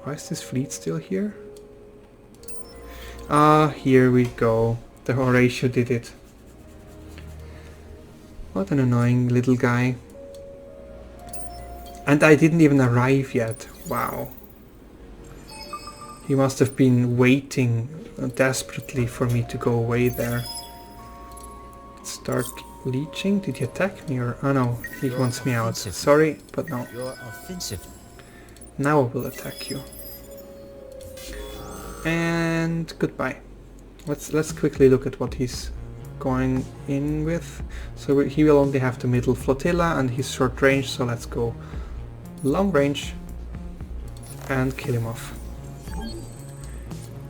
why is this fleet still here? Ah, here we go. The Horatio did it. What an annoying little guy. And I didn't even arrive yet. Wow. He must have been waiting desperately for me to go away there. Start leeching? Did he attack me or... Oh no, he wants me out. Sorry, but no. Your offensive. Now I will attack you. And goodbye. Let's quickly look at what he's going in with. So he will only have the middle flotilla and he's short range, so let's go long range and kill him off.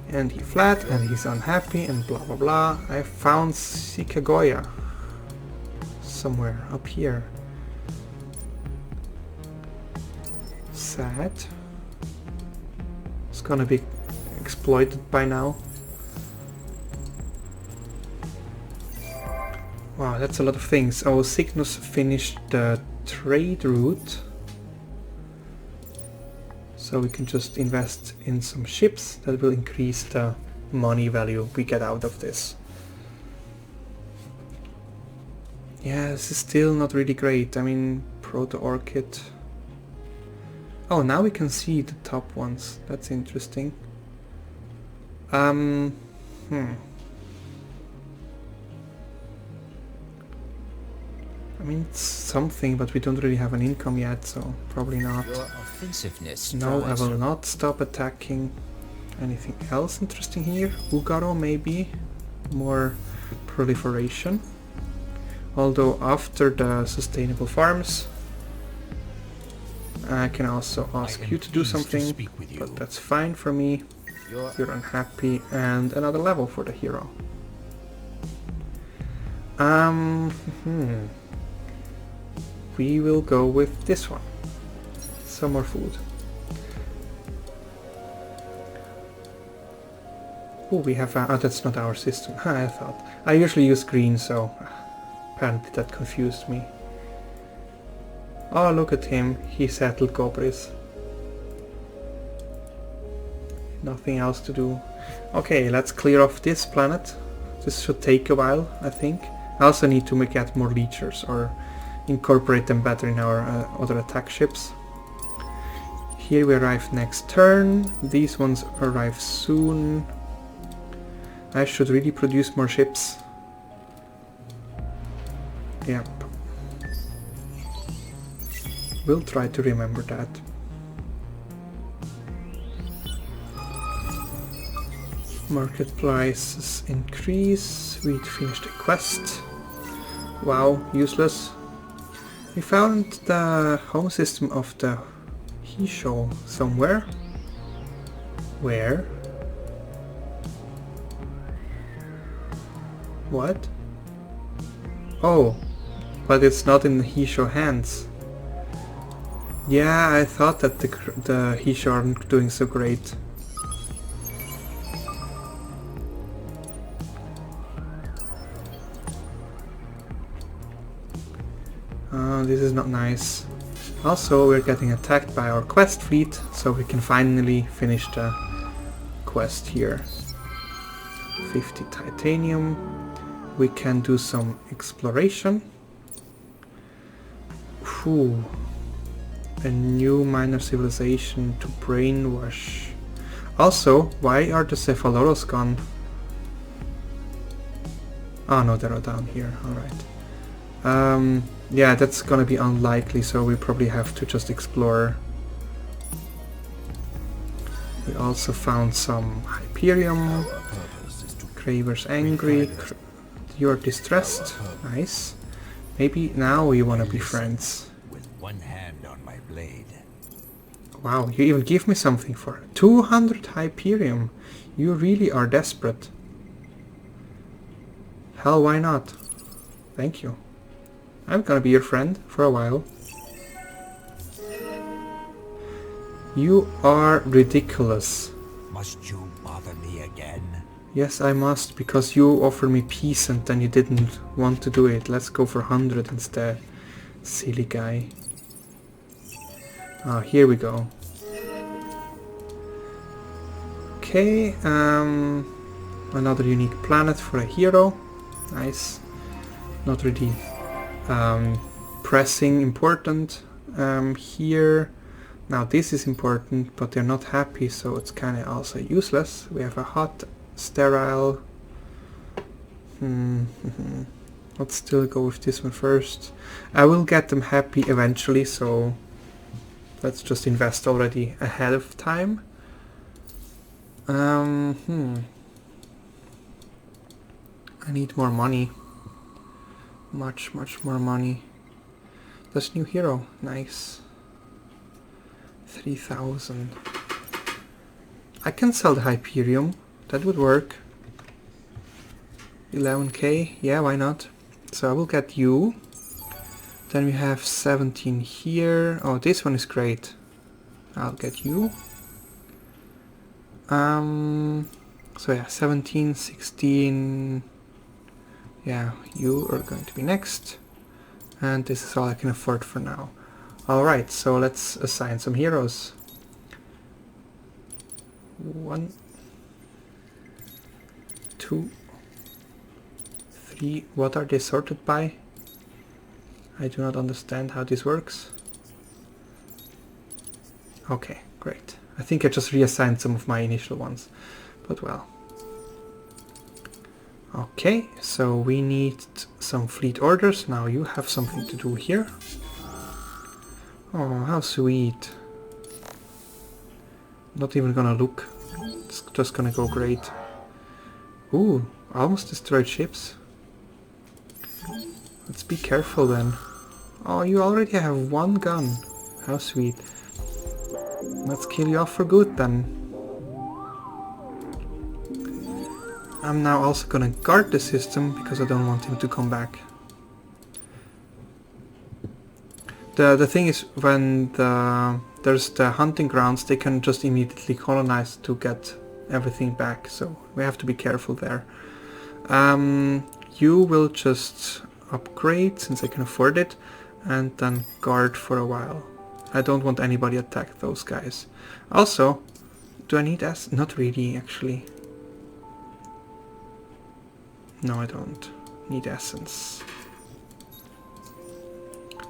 And he fled and he's unhappy and blah blah blah. I found Sikagoya somewhere up here. Sad. It's gonna be exploited by now. Wow, that's a lot of things. Oh, Cygnus finished the trade route. So we can just invest in some ships that will increase the money value we get out of this. Yeah, this is still not really great. I mean, Proto Orchid. Oh, now we can see the top ones. That's interesting. I mean, it's something, but we don't really have an income yet, so probably not. Your offensiveness No, I drives will her- not stop attacking. Anything else interesting here? Ugaro, maybe? More proliferation. Although after the sustainable farms, I can also ask am you to do pleased to something, speak with you. but that's fine for me. Your You're unhappy, and another level for the hero. We will go with this one. Some more food. Oh, we have oh, that's not our system. I thought. I usually use green, so apparently that confused me. Oh, look at him. He settled Gobris. Nothing else to do. Okay, let's clear off this planet. This should take a while, I think. I also need to get more leechers or incorporate them better in our other attack ships. Here we arrive next turn. These ones arrive soon. I should really produce more ships. Yep. We'll try to remember that. Market prices increase. We finished the quest. Wow, useless. We found the home system of the Hisho somewhere. Where? What? Oh, but it's not in the Hisho hands. Yeah, I thought that the Hisho aren't doing so great. This is not nice. Also, we're getting attacked by our quest fleet, so we can finally finish the quest here. 50 titanium. We can do some exploration. Whew. A new minor civilization to brainwash. Also, why are the Cephaloros gone? Oh no, they're down here, alright. Yeah, that's gonna be unlikely, so we probably have to just explore. We also found some Hyperium. Craver's angry. You're distressed. Nice. Maybe now we wanna be friends. With one hand on my blade. Wow, you even give me something for it. 200 Hyperium. You really are desperate. Hell, why not? Thank you. I'm gonna be your friend for a while. You are ridiculous. Must you bother me again? Yes, I must, because you offered me peace and then you didn't want to do it. Let's go for 100 instead. Silly guy. Ah, here we go. Okay, another unique planet for a hero. Nice. Not really pressing important here. Now this is important, but they're not happy, so it's kind of also useless. We have a hot, sterile. Let's still go with this one first. I will get them happy eventually, so let's just invest already ahead of time. I need more money. Much more money. That's new hero. Nice. 3,000. I can sell the Hyperium. That would work. 11k. Yeah, why not? So I will get you. Then we have 17 here. Oh, this one is great. I'll get you. So yeah, 17, 16. Yeah, you are going to be next. And this is all I can afford for now. Alright, so let's assign some heroes. 1, 2, 3. What are they sorted by? I do not understand how this works. Okay, great. I think I just reassigned some of my initial ones, but well. Okay, so we need some fleet orders. Now you have something to do here. Oh, how sweet. Not even gonna look. It's just gonna go great. Ooh, almost destroyed ships. Let's be careful then. Oh, you already have one gun. How sweet. Let's kill you off for good then. I'm now also gonna guard the system because I don't want him to come back. The thing is, when there's the hunting grounds, they can just immediately colonize to get everything back, so we have to be careful there. You will just upgrade since I can afford it, and then guard for a while. I don't want anybody attack those guys. Also, do I need S? Not really, actually. No, I don't need essence.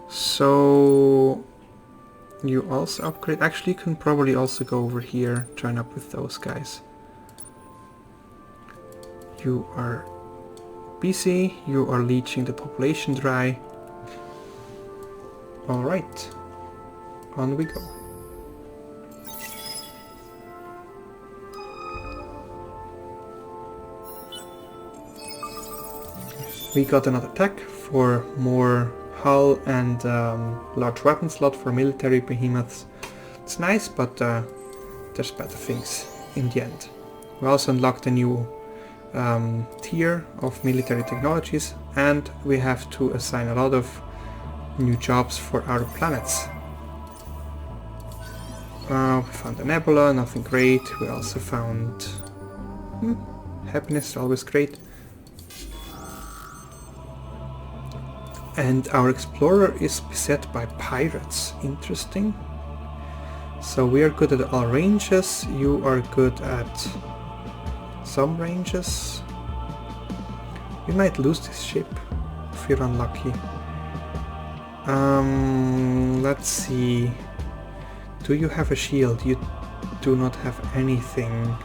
So you also upgrade. Actually, you can probably also go over here, join up with those guys. You are busy. You are leeching the population dry. Alright, on we go. We got another tech for more hull and large weapon slot for military behemoths. It's nice, but there's better things in the end. We also unlocked a new tier of military technologies, and we have to assign a lot of new jobs for our planets. We found a nebula, nothing great. We also found happiness, always great. And our explorer is beset by pirates. Interesting. So we are good at all ranges. You are good at some ranges. We might lose this ship if we're unlucky. Let's see. Do you have a shield? You do not have anything.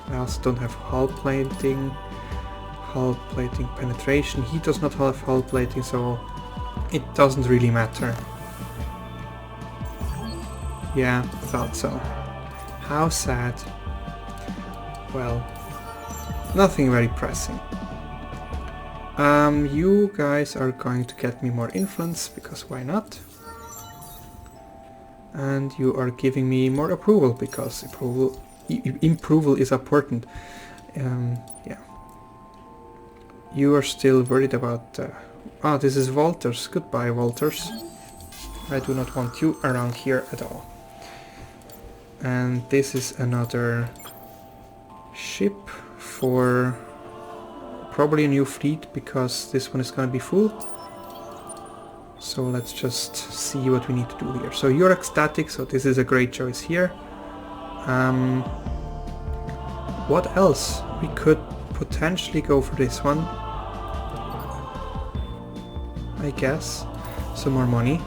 I also don't have hull plating penetration. He does not have hull plating, so it doesn't really matter. Yeah, thought so. How sad. Well, nothing very pressing. You guys are going to get me more influence, because why not? And you are giving me more approval, because approval is important. Yeah. You are still worried about... oh, this is Walters. Goodbye, Walters. I do not want you around here at all. And this is another ship for probably a new fleet, because this one is going to be full. So let's just see what we need to do here. So you're ecstatic, so this is a great choice here. What else? We could potentially go for this one, I guess. Some more money.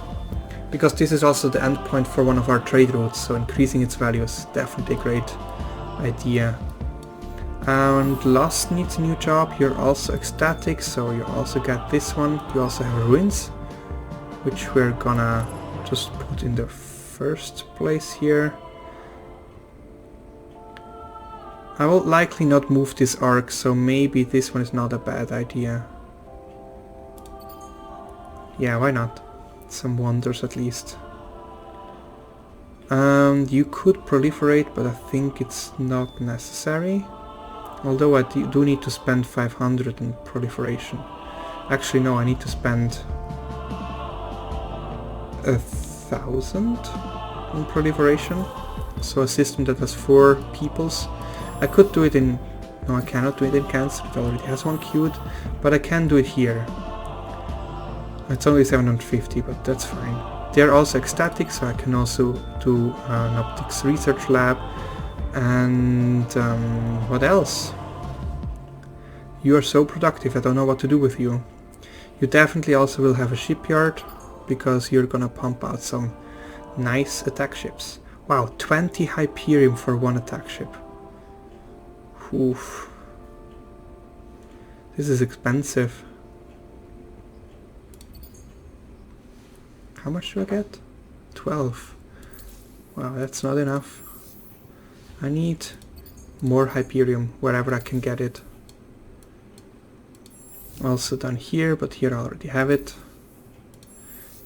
Because this is also the endpoint for one of our trade routes, so increasing its value is definitely a great idea. And Lost needs a new job. You're also ecstatic, so you also get this one. You also have ruins, which we're gonna just put in the first place here. I will likely not move this arc, so maybe this one is not a bad idea. Yeah, why not? Some wonders at least. You could proliferate, but I think it's not necessary. Although I do need to spend 500 on proliferation. Actually no, I need to spend 1,000 on proliferation. So a system that has 4 peoples. I could do it in... no, I cannot do it in Cancer, it already has one queued, but I can do it here. It's only 750, but that's fine. They're also ecstatic, so I can also do an optics research lab. And what else? You are so productive, I don't know what to do with you. You definitely also will have a shipyard, because you're gonna pump out some nice attack ships. Wow, 20 Hyperium for one attack ship. Oof. This is expensive. How much do I get? 12. Wow, that's not enough. I need more Hyperium wherever I can get it. Also done here, but here I already have it.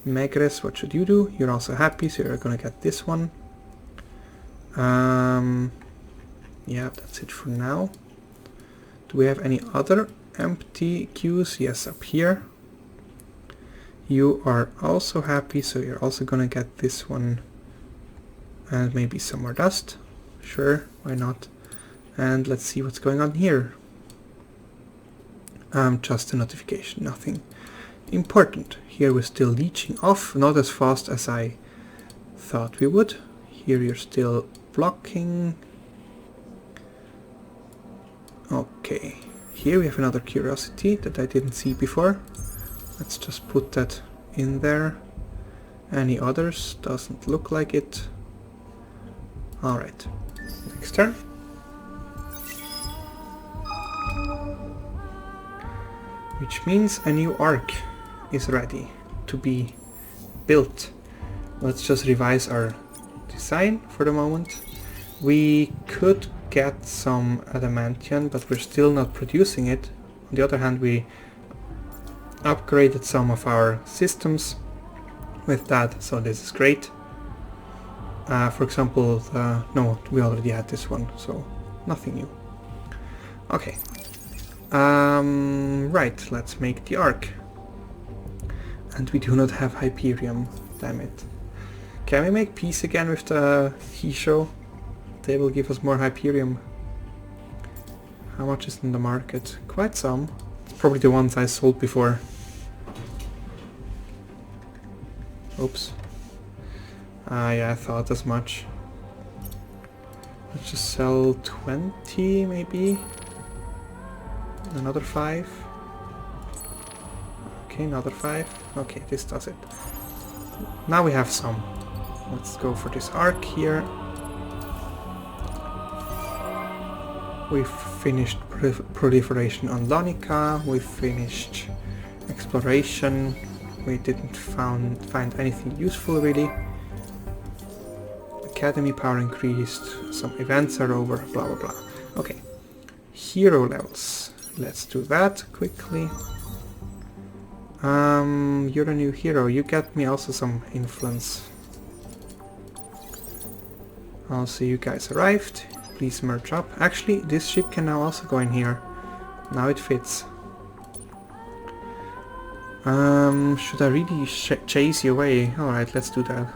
Megres, what should you do? You're also happy, so you're gonna get this one. Yeah, that's it for now. Do we have any other empty queues? Yes, up here. You are also happy, so you're also gonna get this one. And maybe some more dust. Sure, why not? And let's see what's going on here. Just a notification, nothing important. Here we're still leeching off, not as fast as I thought we would. Here you're still blocking. Okay, here we have another curiosity that I didn't see before. Let's just put that in there. Any others? Doesn't look like it. Alright, next turn. Which means a new arc is ready to be built. Let's just revise our design for the moment. We could get some adamantium, but we're still not producing it. On the other hand, we upgraded some of our systems with that, so this is great. For example, no, we already had this one, so nothing new. Okay. Right, let's make the arc. And we do not have Hyperium, damn it. Can we make peace again with the Hisho? They will give us more Hyperium. How much is in the market? Quite some. Probably the ones I sold before. Oops. Yeah, I thought as much. Let's just sell 20 maybe. Another 5. Okay, another 5. Okay, this does it. Now we have some. Let's go for this arc here. We've finished proliferation on Lonica. We've finished exploration. We didn't find anything useful really. Academy power increased. Some events are over. Blah blah blah. Okay. Hero levels. Let's do that quickly. You're a new hero. You get me also some influence. Also, you guys arrived. Please merge up. Actually, this ship can now also go in here. Now it fits. Should I really chase you away? Alright, let's do that.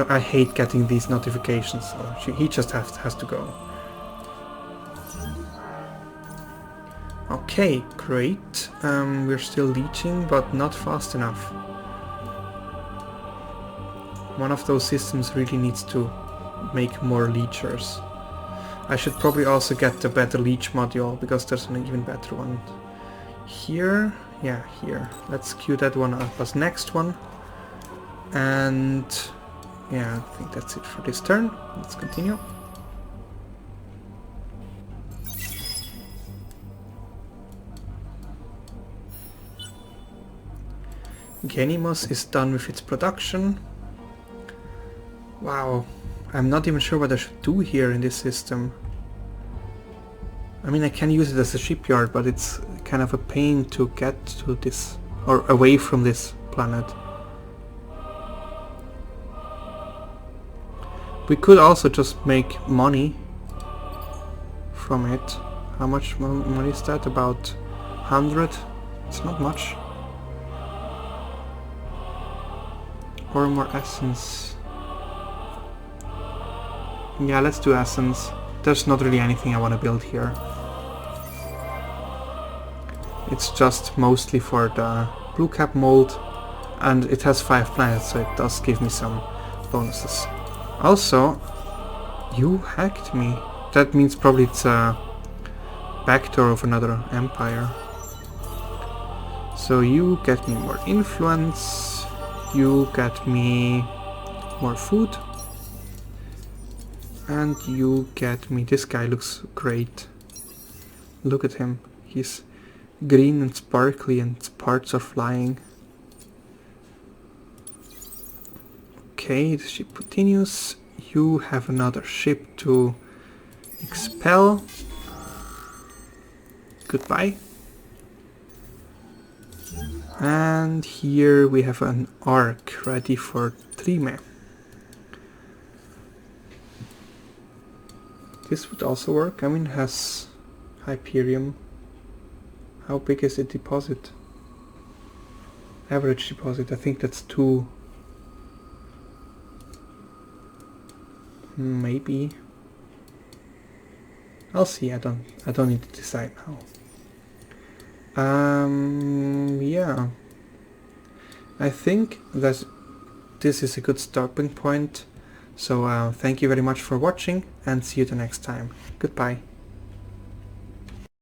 I hate getting these notifications, so he just has to go. Okay, great. We're still leeching, but not fast enough. One of those systems really needs to make more leechers. I should probably also get the better leech module, because there's an even better one. Here? Yeah, here. Let's queue that one up as next one. And yeah, I think that's it for this turn. Let's continue. Genimos is done with its production. Wow, I'm not even sure what I should do here in this system. I mean, I can use it as a shipyard, but it's kind of a pain to get to this, or away from this planet. We could also just make money from it. How much money is that? About 100? It's not much. Or more essence. Yeah, let's do essence. There's not really anything I want to build here. It's just mostly for the blue cap mold, and it has 5 planets, so it does give me some bonuses. Also, you hacked me. That means probably it's a protector of another empire. So you get me more influence, you get me more food, and you get me... This guy looks great. Look at him. He's green and sparkly and parts are flying. Okay, the ship continues. You have another ship to expel. Goodbye. And here we have an arc ready for Trime. This would also work. I mean, it has Hyperium. How big is the deposit? Average deposit, I think that's 2. Maybe. I'll see. I don't need to decide now. Yeah. I think that this is a good stopping point. So thank you very much for watching and see you the next time. Goodbye.